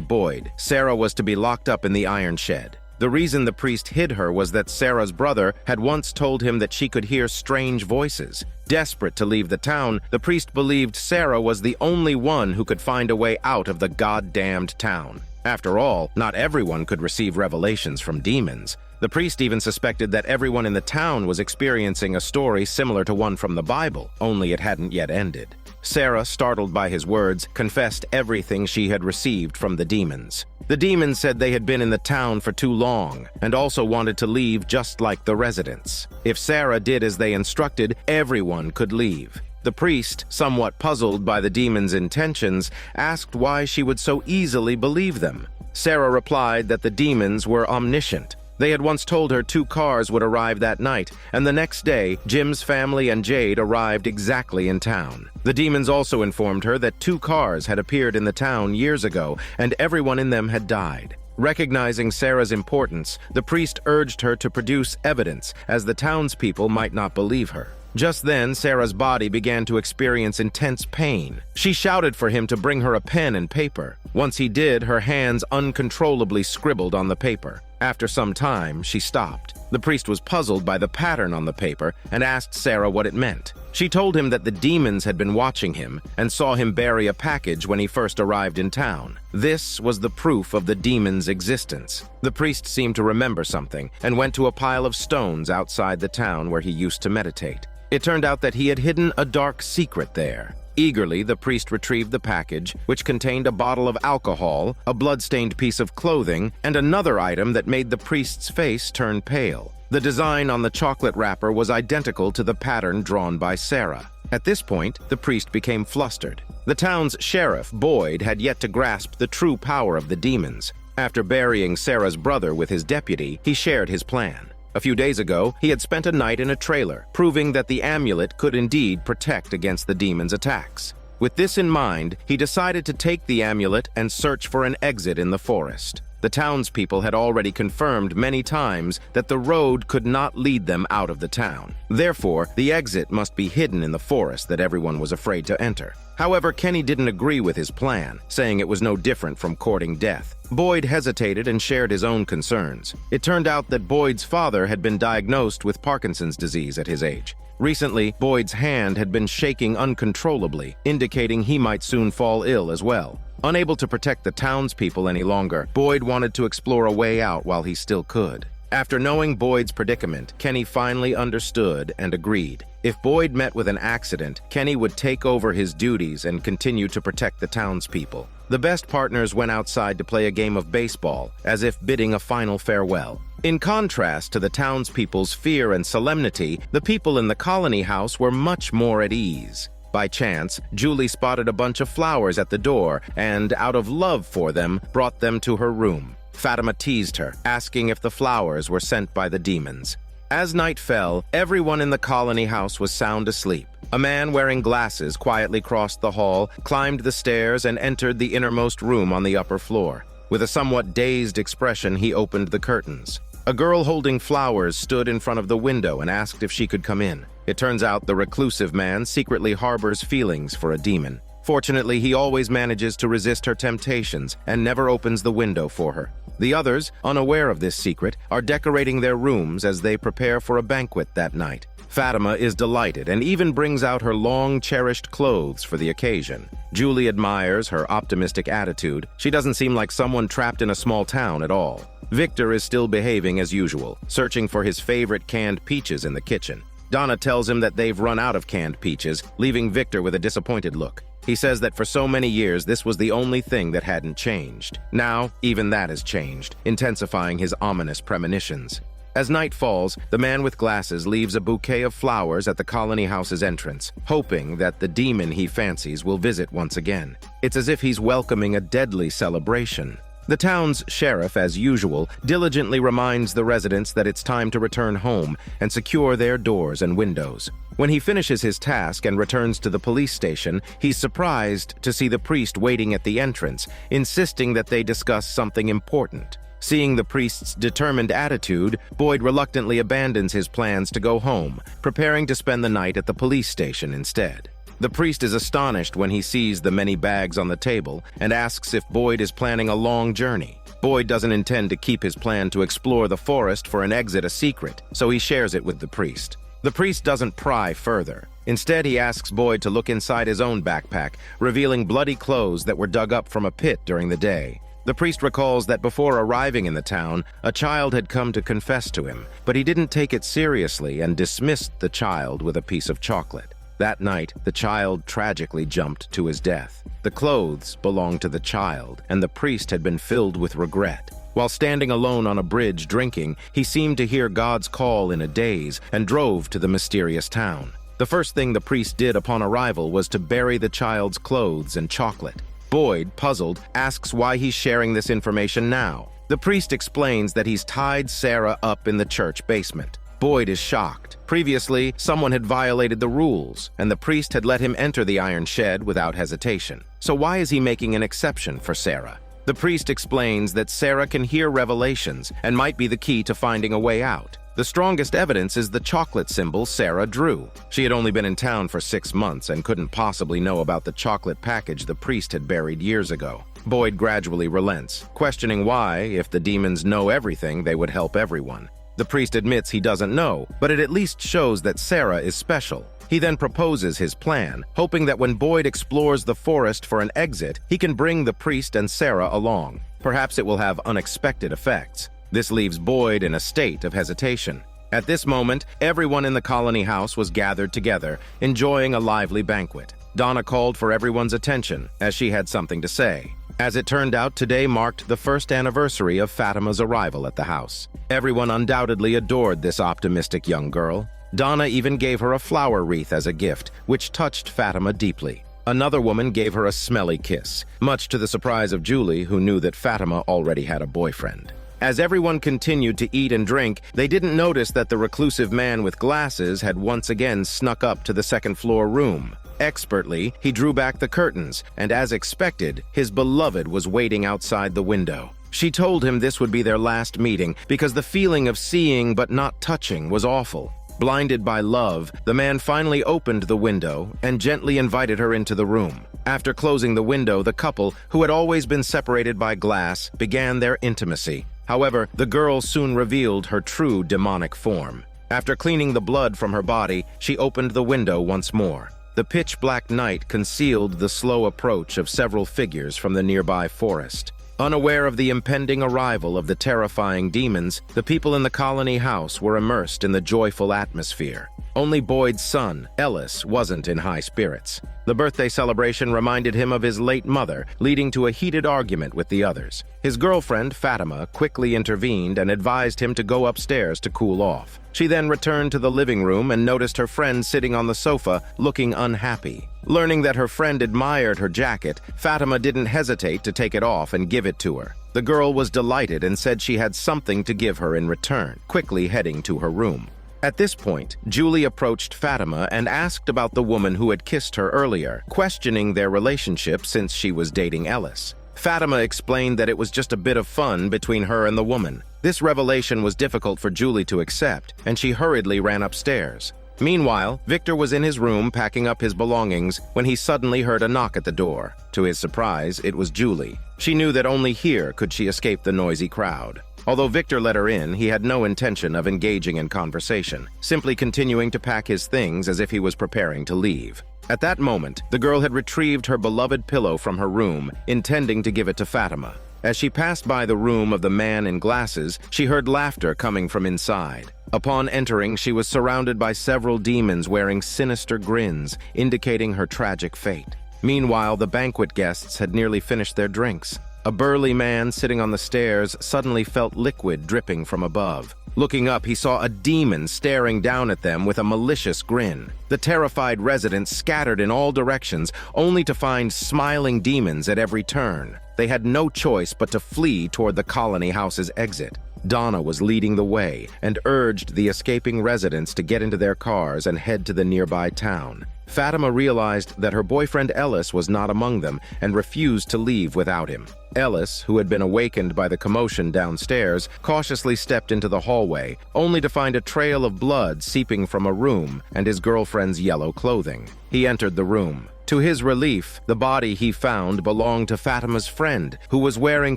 Boyd, Sarah was to be locked up in the iron shed. The reason the priest hid her was that Sarah's brother had once told him that she could hear strange voices. Desperate to leave the town, the priest believed Sarah was the only one who could find a way out of the goddamned town. After all, not everyone could receive revelations from demons. The priest even suspected that everyone in the town was experiencing a story similar to one from the Bible, only it hadn't yet ended. Sarah, startled by his words, confessed everything she had received from the demons. The demons said they had been in the town for too long, and also wanted to leave just like the residents. If Sarah did as they instructed, everyone could leave. The priest, somewhat puzzled by the demons' intentions, asked why she would so easily believe them. Sarah replied that the demons were omniscient. They had once told her 2 cars would arrive that night, and the next day, Jim's family and Jade arrived exactly in town. The demons also informed her that 2 cars had appeared in the town years ago, and everyone in them had died. Recognizing Sarah's importance, the priest urged her to produce evidence, as the townspeople might not believe her. Just then, Sarah's body began to experience intense pain. She shouted for him to bring her a pen and paper. Once he did, her hands uncontrollably scribbled on the paper. After some time, she stopped. The priest was puzzled by the pattern on the paper and asked Sarah what it meant. She told him that the demons had been watching him and saw him bury a package when he first arrived in town. This was the proof of the demons' existence. The priest seemed to remember something and went to a pile of stones outside the town where he used to meditate. It turned out that he had hidden a dark secret there. Eagerly, the priest retrieved the package, which contained a bottle of alcohol, a blood-stained piece of clothing, and another item that made the priest's face turn pale. The design on the chocolate wrapper was identical to the pattern drawn by Sarah. At this point, the priest became flustered. The town's sheriff, Boyd, had yet to grasp the true power of the demons. After burying Sarah's brother with his deputy, he shared his plan. A few days ago, he had spent a night in a trailer, proving that the amulet could indeed protect against the demons' attacks. With this in mind, he decided to take the amulet and search for an exit in the forest. The townspeople had already confirmed many times that the road could not lead them out of the town. Therefore, the exit must be hidden in the forest that everyone was afraid to enter. However, Kenny didn't agree with his plan, saying it was no different from courting death. Boyd hesitated and shared his own concerns. It turned out that Boyd's father had been diagnosed with Parkinson's disease at his age. Recently, Boyd's hand had been shaking uncontrollably, indicating he might soon fall ill as well. Unable to protect the townspeople any longer, Boyd wanted to explore a way out while he still could. After knowing Boyd's predicament, Kenny finally understood and agreed. If Boyd met with an accident, Kenny would take over his duties and continue to protect the townspeople. The best partners went outside to play a game of baseball, as if bidding a final farewell. In contrast to the townspeople's fear and solemnity, the people in the colony house were much more at ease. By chance, Julie spotted a bunch of flowers at the door and, out of love for them, brought them to her room. Fatima teased her, asking if the flowers were sent by the demons. As night fell, everyone in the colony house was sound asleep. A man wearing glasses quietly crossed the hall, climbed the stairs, and entered the innermost room on the upper floor. With a somewhat dazed expression, he opened the curtains. A girl holding flowers stood in front of the window and asked if she could come in. It turns out the reclusive man secretly harbors feelings for a demon. Fortunately, he always manages to resist her temptations and never opens the window for her. The others, unaware of this secret, are decorating their rooms as they prepare for a banquet that night. Fatima is delighted and even brings out her long-cherished clothes for the occasion. Julie admires her optimistic attitude. She doesn't seem like someone trapped in a small town at all. Victor is still behaving as usual, searching for his favorite canned peaches in the kitchen. Donna tells him that they've run out of canned peaches, leaving Victor with a disappointed look. He says that for so many years this was the only thing that hadn't changed. Now, even that has changed, intensifying his ominous premonitions. As night falls, the man with glasses leaves a bouquet of flowers at the colony house's entrance, hoping that the demon he fancies will visit once again. It's as if he's welcoming a deadly celebration. The town's sheriff, as usual, diligently reminds the residents that it's time to return home and secure their doors and windows. When he finishes his task and returns to the police station, he's surprised to see the priest waiting at the entrance, insisting that they discuss something important. Seeing the priest's determined attitude, Boyd reluctantly abandons his plans to go home, preparing to spend the night at the police station instead. The priest is astonished when he sees the many bags on the table and asks if Boyd is planning a long journey. Boyd doesn't intend to keep his plan to explore the forest for an exit a secret, so he shares it with the priest. The priest doesn't pry further. Instead, he asks Boyd to look inside his own backpack, revealing bloody clothes that were dug up from a pit during the day. The priest recalls that before arriving in the town, a child had come to confess to him, but he didn't take it seriously and dismissed the child with a piece of chocolate. That night, the child tragically jumped to his death. The clothes belonged to the child, and the priest had been filled with regret. While standing alone on a bridge drinking, he seemed to hear God's call in a daze and drove to the mysterious town. The first thing the priest did upon arrival was to bury the child's clothes and chocolate. Boyd, puzzled, asks why he's sharing this information now. The priest explains that he's tied Sarah up in the church basement. Boyd is shocked. Previously, someone had violated the rules, and the priest had let him enter the iron shed without hesitation. So why is he making an exception for Sarah? The priest explains that Sarah can hear revelations and might be the key to finding a way out. The strongest evidence is the chocolate symbol Sarah drew. She had only been in town for 6 months and couldn't possibly know about the chocolate package the priest had buried years ago. Boyd gradually relents, questioning why, if the demons know everything, they would help everyone. The priest admits he doesn't know, but it at least shows that Sarah is special. He then proposes his plan, hoping that when Boyd explores the forest for an exit, he can bring the priest and Sarah along. Perhaps it will have unexpected effects. This leaves Boyd in a state of hesitation. At this moment, everyone in the colony house was gathered together, enjoying a lively banquet. Donna called for everyone's attention, as she had something to say. As it turned out, today marked the first anniversary of Fatima's arrival at the house. Everyone undoubtedly adored this optimistic young girl. Donna even gave her a flower wreath as a gift, which touched Fatima deeply. Another woman gave her a smelly kiss, much to the surprise of Julie, who knew that Fatima already had a boyfriend. As everyone continued to eat and drink, they didn't notice that the reclusive man with glasses had once again snuck up to the second-floor room. Expertly, he drew back the curtains, and as expected, his beloved was waiting outside the window. She told him this would be their last meeting because the feeling of seeing but not touching was awful. Blinded by love, the man finally opened the window and gently invited her into the room. After closing the window, the couple, who had always been separated by glass, began their intimacy. However, the girl soon revealed her true demonic form. After cleaning the blood from her body, she opened the window once more. The pitch-black night concealed the slow approach of several figures from the nearby forest. Unaware of the impending arrival of the terrifying demons, the people in the colony house were immersed in the joyful atmosphere. Only Boyd's son, Ellis, wasn't in high spirits. The birthday celebration reminded him of his late mother, leading to a heated argument with the others. His girlfriend, Fatima, quickly intervened and advised him to go upstairs to cool off. She then returned to the living room and noticed her friend sitting on the sofa, looking unhappy. Learning that her friend admired her jacket, Fatima didn't hesitate to take it off and give it to her. The girl was delighted and said she had something to give her in return, quickly heading to her room. At this point, Julie approached Fatima and asked about the woman who had kissed her earlier, questioning their relationship since she was dating Ellis. Fatima explained that it was just a bit of fun between her and the woman. This revelation was difficult for Julie to accept, and she hurriedly ran upstairs. Meanwhile, Victor was in his room packing up his belongings when he suddenly heard a knock at the door. To his surprise, it was Julie. She knew that only here could she escape the noisy crowd. Although Victor let her in, he had no intention of engaging in conversation, simply continuing to pack his things as if he was preparing to leave. At that moment, the girl had retrieved her beloved pillow from her room, intending to give it to Fatima. As she passed by the room of the man in glasses, she heard laughter coming from inside. Upon entering, she was surrounded by several demons wearing sinister grins, indicating her tragic fate. Meanwhile, the banquet guests had nearly finished their drinks. A burly man sitting on the stairs suddenly felt liquid dripping from above. Looking up, he saw a demon staring down at them with a malicious grin. The terrified residents scattered in all directions, only to find smiling demons at every turn. They had no choice but to flee toward the colony house's exit. Donna was leading the way and urged the escaping residents to get into their cars and head to the nearby town. Fatima realized that her boyfriend Ellis was not among them and refused to leave without him. Ellis, who had been awakened by the commotion downstairs, cautiously stepped into the hallway, only to find a trail of blood seeping from a room and his girlfriend's yellow clothing. He entered the room. To his relief, the body he found belonged to Fatima's friend, who was wearing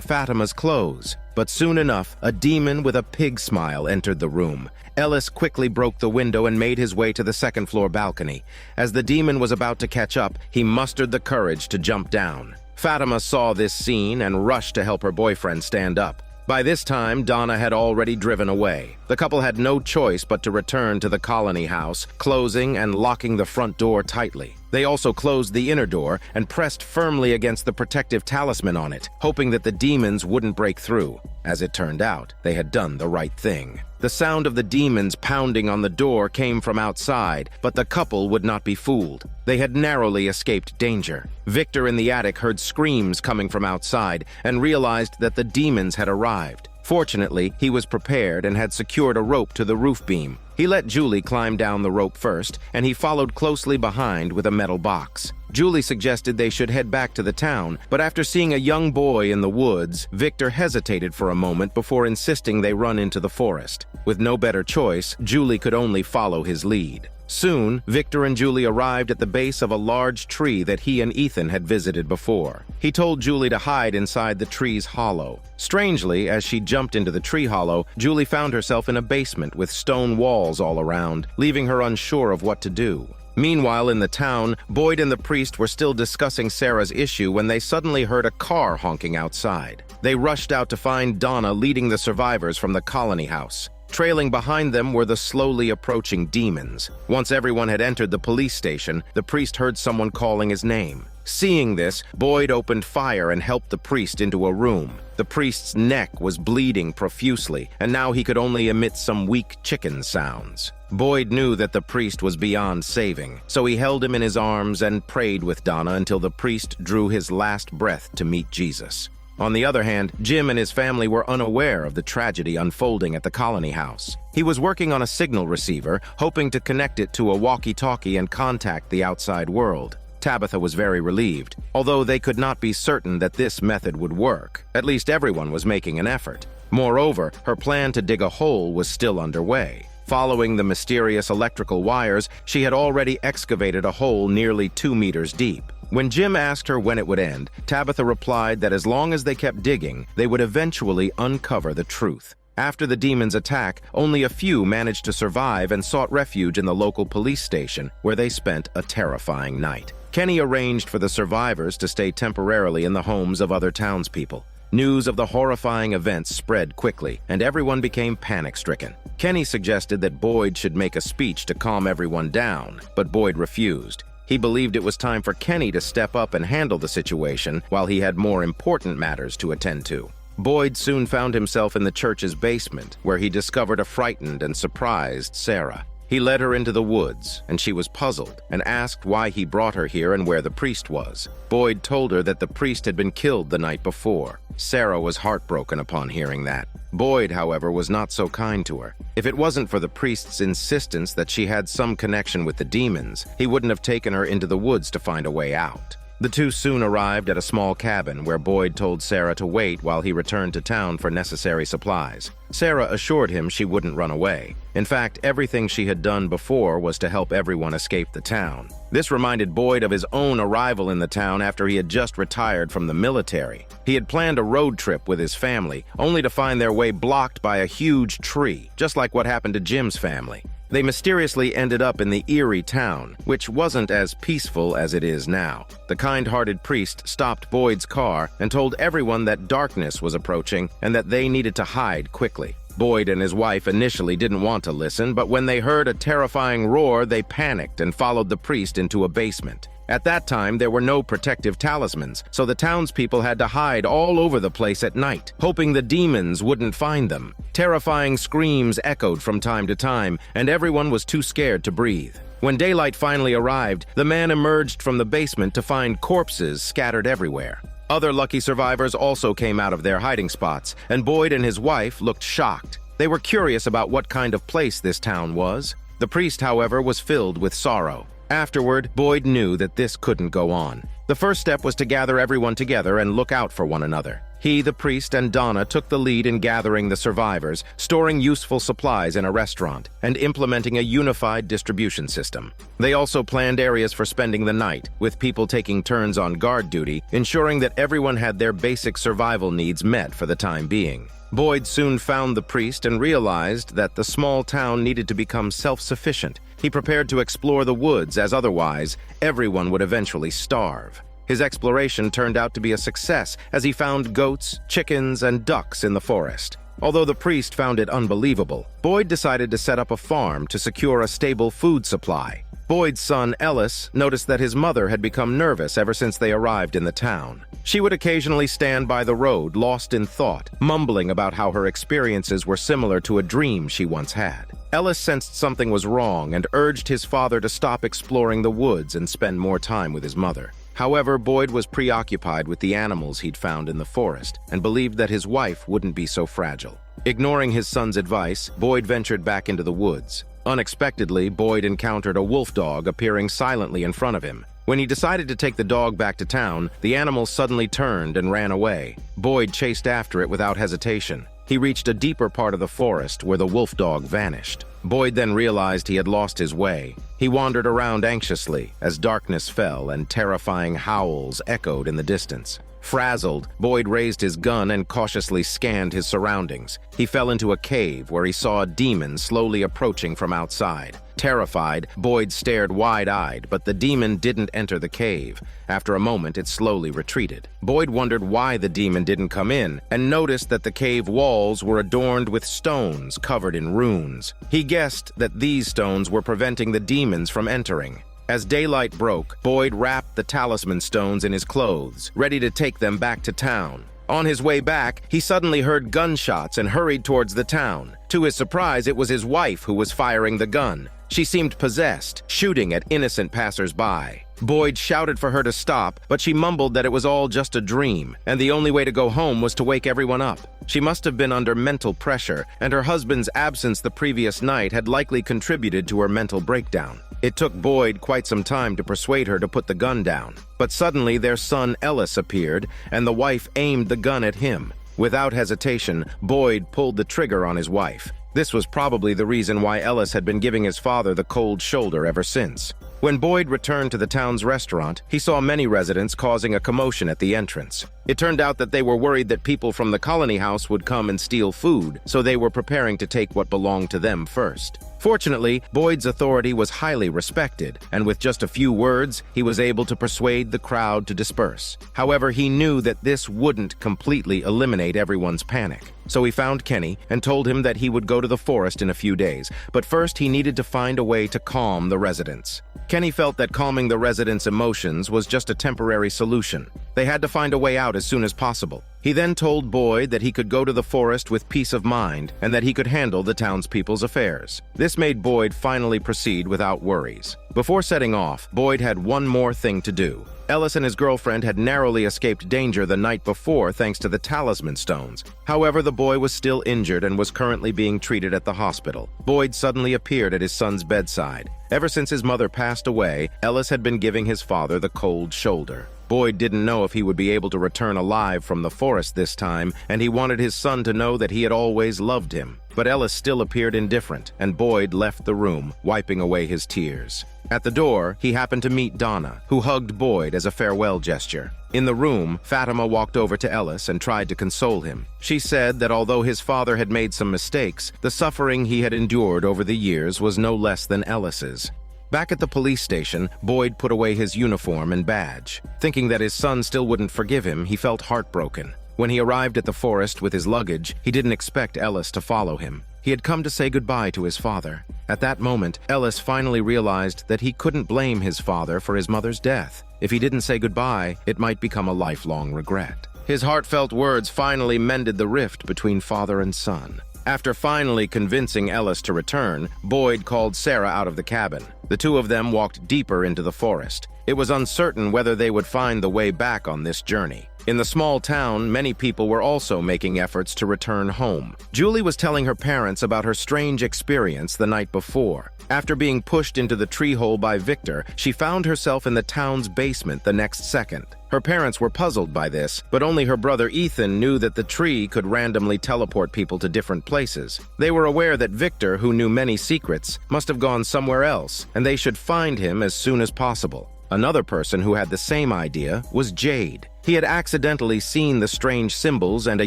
Fatima's clothes. But soon enough, a demon with a pig smile entered the room. Ellis quickly broke the window and made his way to the second-floor balcony. As the demon was about to catch up, he mustered the courage to jump down. Fatima saw this scene and rushed to help her boyfriend stand up. By this time, Donna had already driven away. The couple had no choice but to return to the colony house, closing and locking the front door tightly. They also closed the inner door and pressed firmly against the protective talisman on it, hoping that the demons wouldn't break through. As it turned out, they had done the right thing. The sound of the demons pounding on the door came from outside, but the couple would not be fooled. They had narrowly escaped danger. Victor in the attic heard screams coming from outside and realized that the demons had arrived. Fortunately, he was prepared and had secured a rope to the roof beam. He let Julie climb down the rope first, and he followed closely behind with a metal box. Julie suggested they should head back to the town, but after seeing a young boy in the woods, Victor hesitated for a moment before insisting they run into the forest. With no better choice, Julie could only follow his lead. Soon, Victor and Julie arrived at the base of a large tree that he and Ethan had visited before. He told Julie to hide inside the tree's hollow. Strangely, as she jumped into the tree hollow, Julie found herself in a basement with stone walls all around, leaving her unsure of what to do. Meanwhile, in the town, Boyd and the priest were still discussing Sarah's issue when they suddenly heard a car honking outside. They rushed out to find Donna leading the survivors from the colony house. Trailing behind them were the slowly approaching demons. Once everyone had entered the police station, the priest heard someone calling his name. Seeing this, Boyd opened fire and helped the priest into a room. The priest's neck was bleeding profusely, and now he could only emit some weak chicken sounds. Boyd knew that the priest was beyond saving, so he held him in his arms and prayed with Donna until the priest drew his last breath to meet Jesus. On the other hand, Jim and his family were unaware of the tragedy unfolding at the colony house. He was working on a signal receiver, hoping to connect it to a walkie-talkie and contact the outside world. Tabitha was very relieved, although they could not be certain that this method would work. At least everyone was making an effort. Moreover, her plan to dig a hole was still underway. Following the mysterious electrical wires, she had already excavated a hole nearly 2 meters deep. When Jim asked her when it would end, Tabitha replied that as long as they kept digging, they would eventually uncover the truth. After the demons' attack, only a few managed to survive and sought refuge in the local police station, where they spent a terrifying night. Kenny arranged for the survivors to stay temporarily in the homes of other townspeople. News of the horrifying events spread quickly, and everyone became panic-stricken. Kenny suggested that Boyd should make a speech to calm everyone down, but Boyd refused. He believed it was time for Kenny to step up and handle the situation while he had more important matters to attend to. Boyd soon found himself in the church's basement, where he discovered a frightened and surprised Sarah. He led her into the woods, and she was puzzled and asked why he brought her here and where the priest was. Boyd told her that the priest had been killed the night before. Sarah was heartbroken upon hearing that. Boyd, however, was not so kind to her. If it wasn't for the priest's insistence that she had some connection with the demons, he wouldn't have taken her into the woods to find a way out. The two soon arrived at a small cabin where Boyd told Sarah to wait while he returned to town for necessary supplies. Sarah assured him she wouldn't run away. In fact, everything she had done before was to help everyone escape the town. This reminded Boyd of his own arrival in the town after he had just retired from the military. He had planned a road trip with his family, only to find their way blocked by a huge tree, just like what happened to Jim's family. They mysteriously ended up in the eerie town, which wasn't as peaceful as it is now. The kind-hearted priest stopped Boyd's car and told everyone that darkness was approaching and that they needed to hide quickly. Boyd and his wife initially didn't want to listen, but when they heard a terrifying roar, they panicked and followed the priest into a basement. At that time, there were no protective talismans, so the townspeople had to hide all over the place at night, hoping the demons wouldn't find them. Terrifying screams echoed from time to time, and everyone was too scared to breathe. When daylight finally arrived, the man emerged from the basement to find corpses scattered everywhere. Other lucky survivors also came out of their hiding spots, and Boyd and his wife looked shocked. They were curious about what kind of place this town was. The priest, however, was filled with sorrow. Afterward, Boyd knew that this couldn't go on. The first step was to gather everyone together and look out for one another. He, the priest, and Donna took the lead in gathering the survivors, storing useful supplies in a restaurant, and implementing a unified distribution system. They also planned areas for spending the night, with people taking turns on guard duty, ensuring that everyone had their basic survival needs met for the time being. Boyd soon found the priest and realized that the small town needed to become self-sufficient. He prepared to explore the woods, as otherwise, everyone would eventually starve. His exploration turned out to be a success, as he found goats, chickens, and ducks in the forest. Although the priest found it unbelievable, Boyd decided to set up a farm to secure a stable food supply. Boyd's son, Ellis, noticed that his mother had become nervous ever since they arrived in the town. She would occasionally stand by the road, lost in thought, mumbling about how her experiences were similar to a dream she once had. Ellis sensed something was wrong and urged his father to stop exploring the woods and spend more time with his mother. However, Boyd was preoccupied with the animals he'd found in the forest and believed that his wife wouldn't be so fragile. Ignoring his son's advice, Boyd ventured back into the woods. Unexpectedly, Boyd encountered a wolf dog appearing silently in front of him. When he decided to take the dog back to town, the animal suddenly turned and ran away. Boyd chased after it without hesitation. He reached a deeper part of the forest where the wolf dog vanished. Boyd then realized he had lost his way. He wandered around anxiously as darkness fell and terrifying howls echoed in the distance. Frazzled, Boyd raised his gun and cautiously scanned his surroundings. He fell into a cave where he saw a demon slowly approaching from outside. Terrified, Boyd stared wide-eyed, but the demon didn't enter the cave. After a moment, it slowly retreated. Boyd wondered why the demon didn't come in and noticed that the cave walls were adorned with stones covered in runes. He guessed that these stones were preventing the demons from entering. As daylight broke, Boyd wrapped the talisman stones in his clothes, ready to take them back to town. On his way back, he suddenly heard gunshots and hurried towards the town. To his surprise, it was his wife who was firing the gun. She seemed possessed, shooting at innocent passers-by. Boyd shouted for her to stop, but she mumbled that it was all just a dream, and the only way to go home was to wake everyone up. She must have been under mental pressure, and her husband's absence the previous night had likely contributed to her mental breakdown. It took Boyd quite some time to persuade her to put the gun down. But suddenly their son Ellis appeared, and the wife aimed the gun at him. Without hesitation, Boyd pulled the trigger on his wife. This was probably the reason why Ellis had been giving his father the cold shoulder ever since. When Boyd returned to the town's restaurant, he saw many residents causing a commotion at the entrance. It turned out that they were worried that people from the colony house would come and steal food, so they were preparing to take what belonged to them first. Fortunately, Boyd's authority was highly respected, and with just a few words, he was able to persuade the crowd to disperse. However, he knew that this wouldn't completely eliminate everyone's panic. So he found Kenny and told him that he would go to the forest in a few days, but first he needed to find a way to calm the residents. Kenny felt that calming the residents' emotions was just a temporary solution. They had to find a way out as soon as possible. He then told Boyd that he could go to the forest with peace of mind and that he could handle the townspeople's affairs. This made Boyd finally proceed without worries. Before setting off, Boyd had one more thing to do. Ellis and his girlfriend had narrowly escaped danger the night before thanks to the talisman stones. However, the boy was still injured and was currently being treated at the hospital. Boyd suddenly appeared at his son's bedside. Ever since his mother passed away, Ellis had been giving his father the cold shoulder. Boyd didn't know if he would be able to return alive from the forest this time, and he wanted his son to know that he had always loved him. But Ellis still appeared indifferent, and Boyd left the room, wiping away his tears. At the door, he happened to meet Donna, who hugged Boyd as a farewell gesture. In the room, Fatima walked over to Ellis and tried to console him. She said that although his father had made some mistakes, the suffering he had endured over the years was no less than Ellis's. Back at the police station, Boyd put away his uniform and badge. Thinking that his son still wouldn't forgive him, he felt heartbroken. When he arrived at the forest with his luggage, he didn't expect Ellis to follow him. He had come to say goodbye to his father. At that moment, Ellis finally realized that he couldn't blame his father for his mother's death. If he didn't say goodbye, it might become a lifelong regret. His heartfelt words finally mended the rift between father and son. After finally convincing Ellis to return, Boyd called Sarah out of the cabin. The two of them walked deeper into the forest. It was uncertain whether they would find the way back on this journey. In the small town, many people were also making efforts to return home. Julie was telling her parents about her strange experience the night before. After being pushed into the tree hole by Victor, she found herself in the town's basement the next second. Her parents were puzzled by this, but only her brother Ethan knew that the tree could randomly teleport people to different places. They were aware that Victor, who knew many secrets, must have gone somewhere else, and they should find him as soon as possible. Another person who had the same idea was Jade. He had accidentally seen the strange symbols and a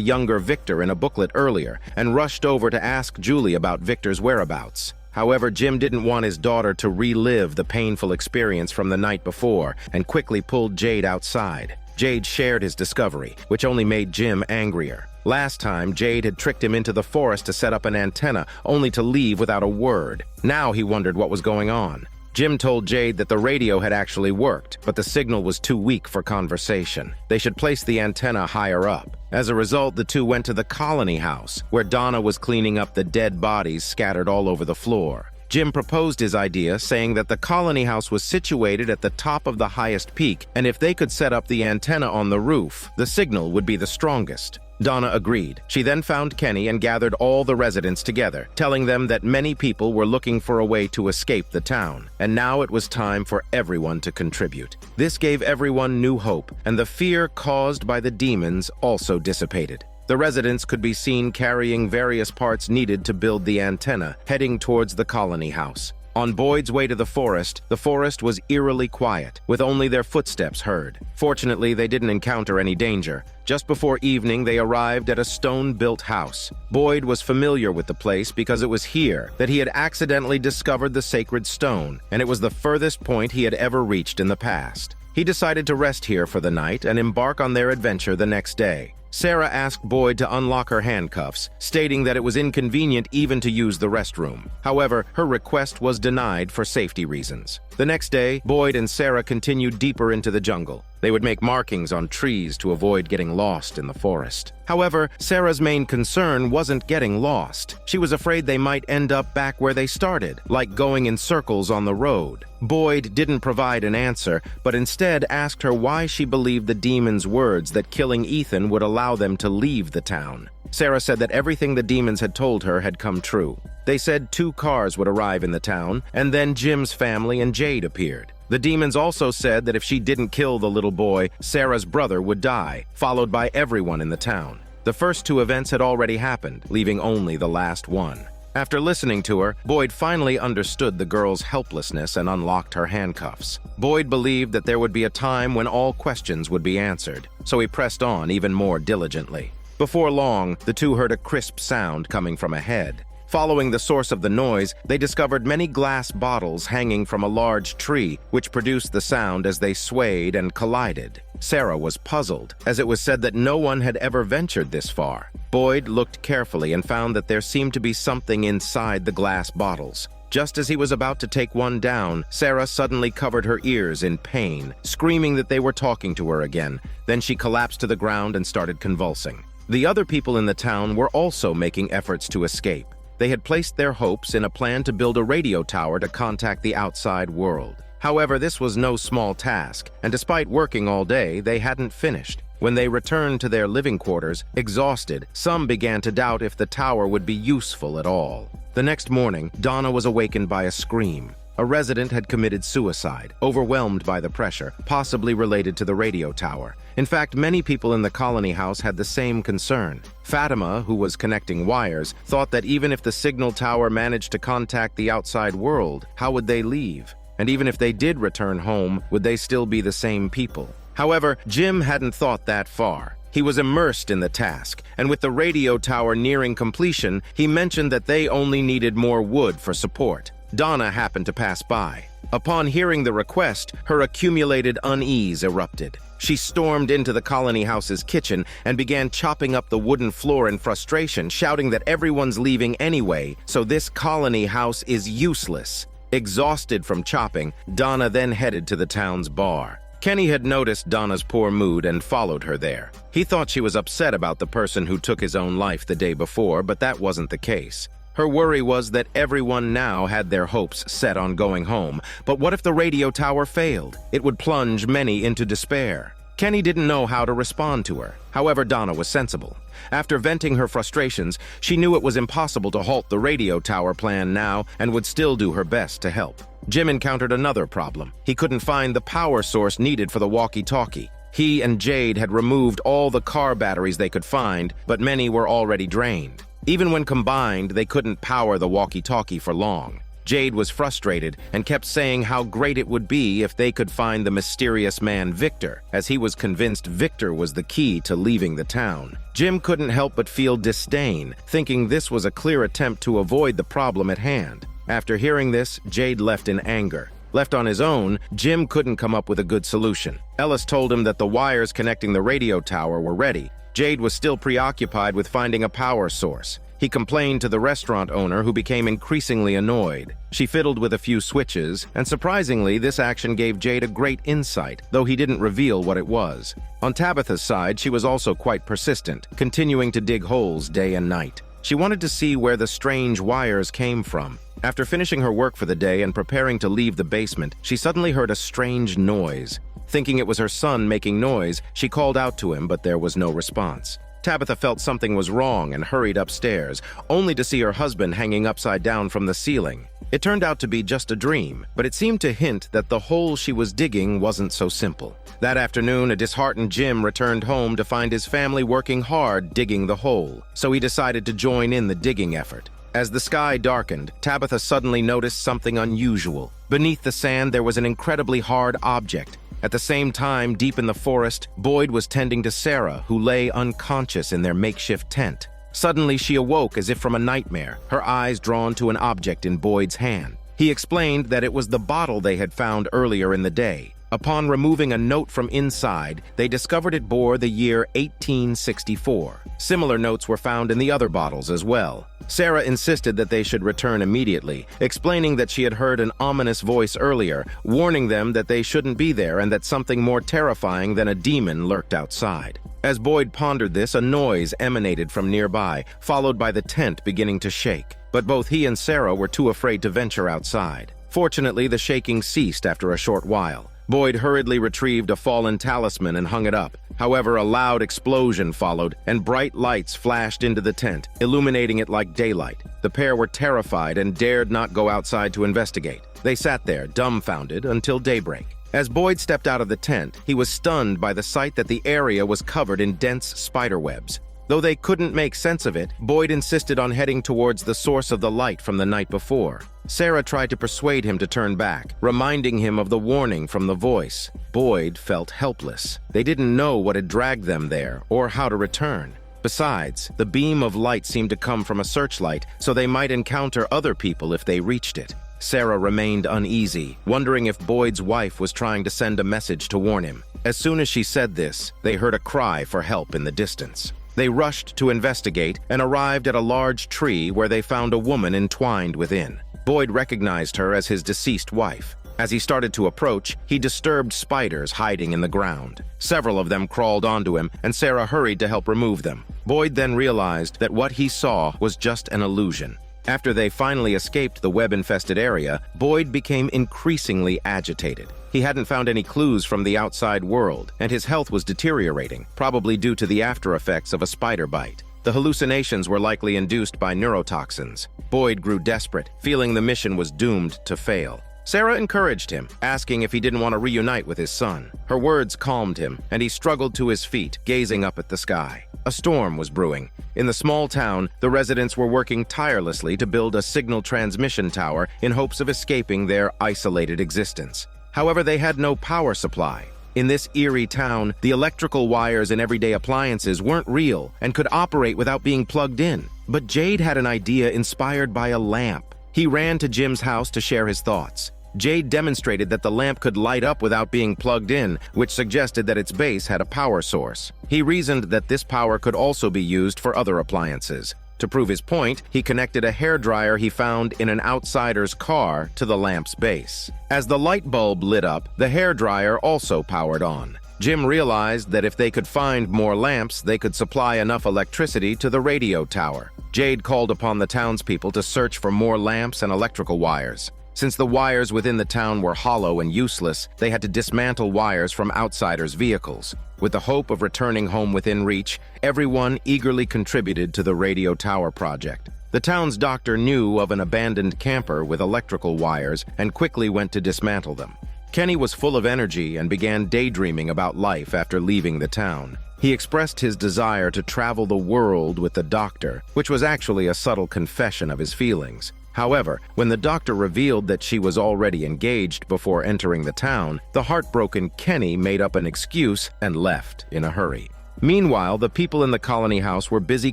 younger Victor in a booklet earlier, and rushed over to ask Julie about Victor's whereabouts. However, Jim didn't want his daughter to relive the painful experience from the night before, and quickly pulled Jade outside. Jade shared his discovery, which only made Jim angrier. Last time, Jade had tricked him into the forest to set up an antenna, only to leave without a word. Now he wondered what was going on. Jim told Jade that the radio had actually worked, but the signal was too weak for conversation. They should place the antenna higher up. As a result, the two went to the colony house, where Donna was cleaning up the dead bodies scattered all over the floor. Jim proposed his idea, saying that the colony house was situated at the top of the highest peak, and if they could set up the antenna on the roof, the signal would be the strongest. Donna agreed. She then found Kenny and gathered all the residents together, telling them that many people were looking for a way to escape the town, and now it was time for everyone to contribute. This gave everyone new hope, and the fear caused by the demons also dissipated. The residents could be seen carrying various parts needed to build the antenna, heading towards the colony house. On Boyd's way to the forest was eerily quiet, with only their footsteps heard. Fortunately, they didn't encounter any danger. Just before evening, they arrived at a stone-built house. Boyd was familiar with the place because it was here that he had accidentally discovered the sacred stone, and it was the furthest point he had ever reached in the past. He decided to rest here for the night and embark on their adventure the next day. Sarah asked Boyd to unlock her handcuffs, stating that it was inconvenient even to use the restroom. However, her request was denied for safety reasons. The next day, Boyd and Sarah continued deeper into the jungle. They would make markings on trees to avoid getting lost in the forest. However, Sarah's main concern wasn't getting lost. She was afraid they might end up back where they started, like going in circles on the road. Boyd didn't provide an answer, but instead asked her why she believed the demon's words that killing Ethan would allow them to leave the town. Sarah said that everything the demons had told her had come true. They said 2 cars would arrive in the town, and then Jim's family and Jade appeared. The demons also said that if she didn't kill the little boy, Sarah's brother would die, followed by everyone in the town. The first 2 events had already happened, leaving only the last one. After listening to her, Boyd finally understood the girl's helplessness and unlocked her handcuffs. Boyd believed that there would be a time when all questions would be answered, so he pressed on even more diligently. Before long, the two heard a crisp sound coming from ahead. Following the source of the noise, they discovered many glass bottles hanging from a large tree, which produced the sound as they swayed and collided. Sarah was puzzled, as it was said that no one had ever ventured this far. Boyd looked carefully and found that there seemed to be something inside the glass bottles. Just as he was about to take one down, Sarah suddenly covered her ears in pain, screaming that they were talking to her again. Then she collapsed to the ground and started convulsing. The other people in the town were also making efforts to escape. They had placed their hopes in a plan to build a radio tower to contact the outside world. However, this was no small task, and despite working all day, they hadn't finished. When they returned to their living quarters, exhausted, some began to doubt if the tower would be useful at all. The next morning, Donna was awakened by a scream. A resident had committed suicide, overwhelmed by the pressure, possibly related to the radio tower. In fact, many people in the colony house had the same concern. Fatima, who was connecting wires, thought that even if the signal tower managed to contact the outside world, how would they leave? And even if they did return home, would they still be the same people? However, Jim hadn't thought that far. He was immersed in the task, and with the radio tower nearing completion, he mentioned that they only needed more wood for support. Donna happened to pass by. Upon hearing the request, her accumulated unease erupted. She stormed into the colony house's kitchen and began chopping up the wooden floor in frustration, shouting that everyone's leaving anyway, so this colony house is useless. Exhausted from chopping, Donna then headed to the town's bar. Kenny had noticed Donna's poor mood and followed her there. He thought she was upset about the person who took his own life the day before, but that wasn't the case. Her worry was that everyone now had their hopes set on going home. But what if the radio tower failed? It would plunge many into despair. Kenny didn't know how to respond to her. However, Donna was sensible. After venting her frustrations, she knew it was impossible to halt the radio tower plan now and would still do her best to help. Jim encountered another problem. He couldn't find the power source needed for the walkie-talkie. He and Jade had removed all the car batteries they could find, but many were already drained. Even when combined, they couldn't power the walkie-talkie for long. Jade was frustrated and kept saying how great it would be if they could find the mysterious man Victor, as he was convinced Victor was the key to leaving the town. Jim couldn't help but feel disdain, thinking this was a clear attempt to avoid the problem at hand. After hearing this, Jade left in anger. Left on his own, Jim couldn't come up with a good solution. Ellis told him that the wires connecting the radio tower were ready. Jade was still preoccupied with finding a power source. He complained to the restaurant owner, who became increasingly annoyed. She fiddled with a few switches, and surprisingly, this action gave Jade a great insight, though he didn't reveal what it was. On Tabitha's side, she was also quite persistent, continuing to dig holes day and night. She wanted to see where the strange wires came from. After finishing her work for the day and preparing to leave the basement, she suddenly heard a strange noise. Thinking it was her son making noise, she called out to him, but there was no response. Tabitha felt something was wrong and hurried upstairs, only to see her husband hanging upside down from the ceiling. It turned out to be just a dream, but it seemed to hint that the hole she was digging wasn't so simple. That afternoon, a disheartened Jim returned home to find his family working hard digging the hole, so he decided to join in the digging effort. As the sky darkened, Tabitha suddenly noticed something unusual. Beneath the sand, there was an incredibly hard object. At the same time, deep in the forest, Boyd was tending to Sarah, who lay unconscious in their makeshift tent. Suddenly, she awoke as if from a nightmare, her eyes drawn to an object in Boyd's hand. He explained that it was the bottle they had found earlier in the day. Upon removing a note from inside, they discovered it bore the year 1864. Similar notes were found in the other bottles as well. Sarah insisted that they should return immediately, explaining that she had heard an ominous voice earlier, warning them that they shouldn't be there and that something more terrifying than a demon lurked outside. As Boyd pondered this, a noise emanated from nearby, followed by the tent beginning to shake. But both he and Sarah were too afraid to venture outside. Fortunately, the shaking ceased after a short while. Boyd hurriedly retrieved a fallen talisman and hung it up. However, a loud explosion followed, and bright lights flashed into the tent, illuminating it like daylight. The pair were terrified and dared not go outside to investigate. They sat there, dumbfounded, until daybreak. As Boyd stepped out of the tent, he was stunned by the sight that the area was covered in dense spider webs. Though they couldn't make sense of it, Boyd insisted on heading towards the source of the light from the night before. Sarah tried to persuade him to turn back, reminding him of the warning from the voice. Boyd felt helpless. They didn't know what had dragged them there or how to return. Besides, the beam of light seemed to come from a searchlight, so they might encounter other people if they reached it. Sarah remained uneasy, wondering if Boyd's wife was trying to send a message to warn him. As soon as she said this, they heard a cry for help in the distance. They rushed to investigate and arrived at a large tree where they found a woman entwined within. Boyd recognized her as his deceased wife. As he started to approach, he disturbed spiders hiding in the ground. Several of them crawled onto him, and Sarah hurried to help remove them. Boyd then realized that what he saw was just an illusion. After they finally escaped the web-infested area, Boyd became increasingly agitated. He hadn't found any clues from the outside world, and his health was deteriorating, probably due to the after effects of a spider bite. The hallucinations were likely induced by neurotoxins. Boyd grew desperate, feeling the mission was doomed to fail. Sarah encouraged him, asking if he didn't want to reunite with his son. Her words calmed him, and he struggled to his feet, gazing up at the sky. A storm was brewing. In the small town, the residents were working tirelessly to build a signal transmission tower in hopes of escaping their isolated existence. However, they had no power supply. In this eerie town, the electrical wires in everyday appliances weren't real and could operate without being plugged in. But Jade had an idea inspired by a lamp. He ran to Jim's house to share his thoughts. Jade demonstrated that the lamp could light up without being plugged in, which suggested that its base had a power source. He reasoned that this power could also be used for other appliances. To prove his point, he connected a hairdryer he found in an outsider's car to the lamp's base. As the light bulb lit up, the hairdryer also powered on. Jim realized that if they could find more lamps, they could supply enough electricity to the radio tower. Jade called upon the townspeople to search for more lamps and electrical wires. Since the wires within the town were hollow and useless, they had to dismantle wires from outsiders' vehicles. With the hope of returning home within reach, everyone eagerly contributed to the radio tower project. The town's doctor knew of an abandoned camper with electrical wires and quickly went to dismantle them. Kenny was full of energy and began daydreaming about life after leaving the town. He expressed his desire to travel the world with the doctor, which was actually a subtle confession of his feelings. However, when the doctor revealed that she was already engaged before entering the town, the heartbroken Kenny made up an excuse and left in a hurry. Meanwhile, the people in the colony house were busy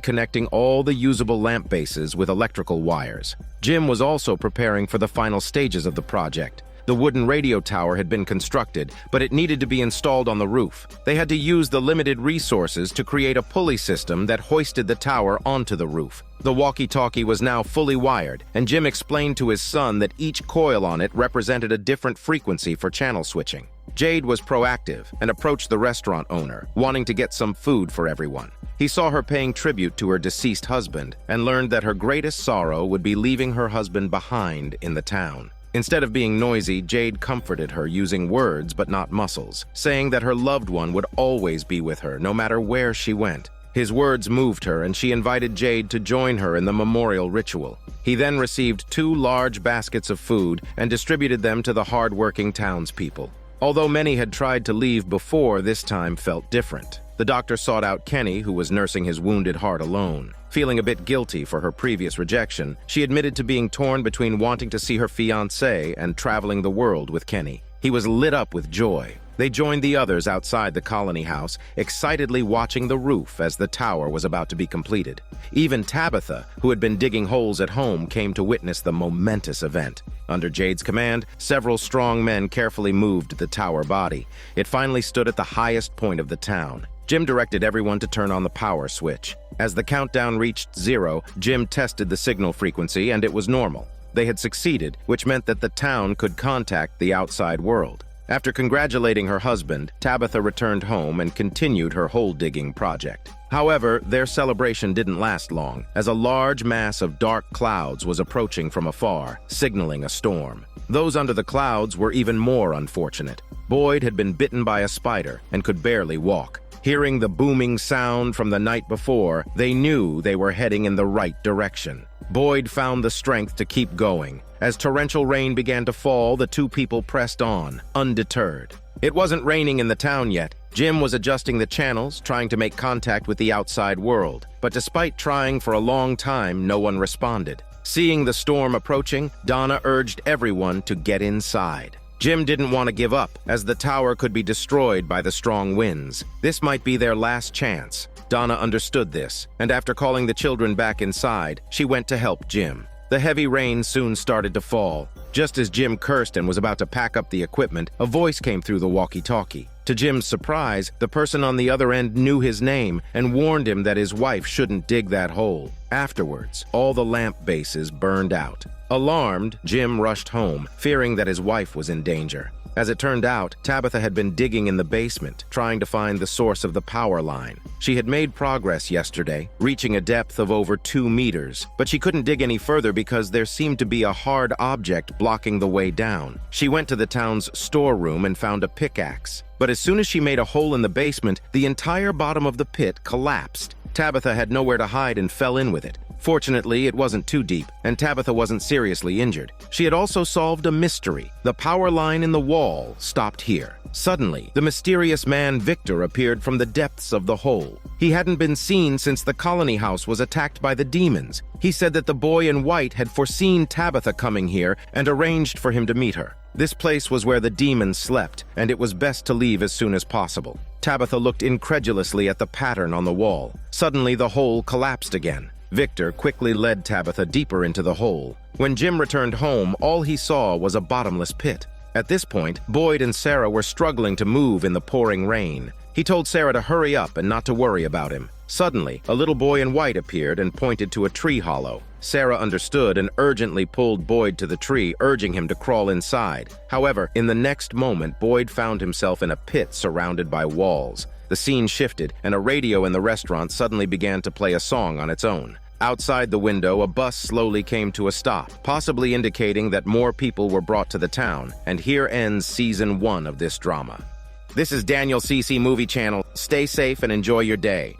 connecting all the usable lamp bases with electrical wires. Jim was also preparing for the final stages of the project. The wooden radio tower had been constructed, but it needed to be installed on the roof. They had to use the limited resources to create a pulley system that hoisted the tower onto the roof. The walkie-talkie was now fully wired, and Jim explained to his son that each coil on it represented a different frequency for channel switching. Jade was proactive and approached the restaurant owner, wanting to get some food for everyone. He saw her paying tribute to her deceased husband and learned that her greatest sorrow would be leaving her husband behind in the town. Instead of being noisy, Jade comforted her using words but not muscles, saying that her loved one would always be with her no matter where she went. His words moved her, and she invited Jade to join her in the memorial ritual. He then received 2 large baskets of food and distributed them to the hard-working townspeople. Although many had tried to leave before, this time felt different. The doctor sought out Kenny, who was nursing his wounded heart alone. Feeling a bit guilty for her previous rejection, she admitted to being torn between wanting to see her fiancé and traveling the world with Kenny. He was lit up with joy. They joined the others outside the colony house, excitedly watching the roof as the tower was about to be completed. Even Tabitha, who had been digging holes at home, came to witness the momentous event. Under Jade's command, several strong men carefully moved the tower body. It finally stood at the highest point of the town. Jim directed everyone to turn on the power switch. As the countdown reached 0, Jim tested the signal frequency, and it was normal. They had succeeded, which meant that the town could contact the outside world. After congratulating her husband, Tabitha returned home and continued her hole-digging project. However, their celebration didn't last long, as a large mass of dark clouds was approaching from afar, signaling a storm. Those under the clouds were even more unfortunate. Boyd had been bitten by a spider and could barely walk. Hearing the booming sound from the night before, they knew they were heading in the right direction. Boyd found the strength to keep going. As torrential rain began to fall, the two people pressed on, undeterred. It wasn't raining in the town yet. Jim was adjusting the channels, trying to make contact with the outside world. But despite trying for a long time, no one responded. Seeing the storm approaching, Donna urged everyone to get inside. Jim didn't want to give up, as the tower could be destroyed by the strong winds. This might be their last chance. Donna understood this, and after calling the children back inside, she went to help Jim. The heavy rain soon started to fall. Just as Jim cursed and was about to pack up the equipment, a voice came through the walkie-talkie. To Jim's surprise, the person on the other end knew his name and warned him that his wife shouldn't dig that hole. Afterwards, all the lamp bases burned out. Alarmed, Jim rushed home, fearing that his wife was in danger. As it turned out, Tabitha had been digging in the basement, trying to find the source of the power line. She had made progress yesterday, reaching a depth of over 2 meters, but she couldn't dig any further because there seemed to be a hard object blocking the way down. She went to the town's storeroom and found a pickaxe. But as soon as she made a hole in the basement, the entire bottom of the pit collapsed. Tabitha had nowhere to hide and fell in with it. Fortunately, it wasn't too deep, and Tabitha wasn't seriously injured. She had also solved a mystery. The power line in the wall stopped here. Suddenly, the mysterious man Victor appeared from the depths of the hole. He hadn't been seen since the colony house was attacked by the demons. He said that the boy in white had foreseen Tabitha coming here and arranged for him to meet her. This place was where the demons slept, and it was best to leave as soon as possible. Tabitha looked incredulously at the pattern on the wall. Suddenly, the hole collapsed again. Victor quickly led Tabitha deeper into the hole. When Jim returned home, all he saw was a bottomless pit. At this point, Boyd and Sarah were struggling to move in the pouring rain. He told Sarah to hurry up and not to worry about him. Suddenly, a little boy in white appeared and pointed to a tree hollow. Sarah understood and urgently pulled Boyd to the tree, urging him to crawl inside. However, in the next moment, Boyd found himself in a pit surrounded by walls. The scene shifted, and a radio in the restaurant suddenly began to play a song on its own. Outside the window, a bus slowly came to a stop, possibly indicating that more people were brought to the town. And here ends Season 1 of this drama. This is Daniel CC Movie Channel. Stay safe and enjoy your day.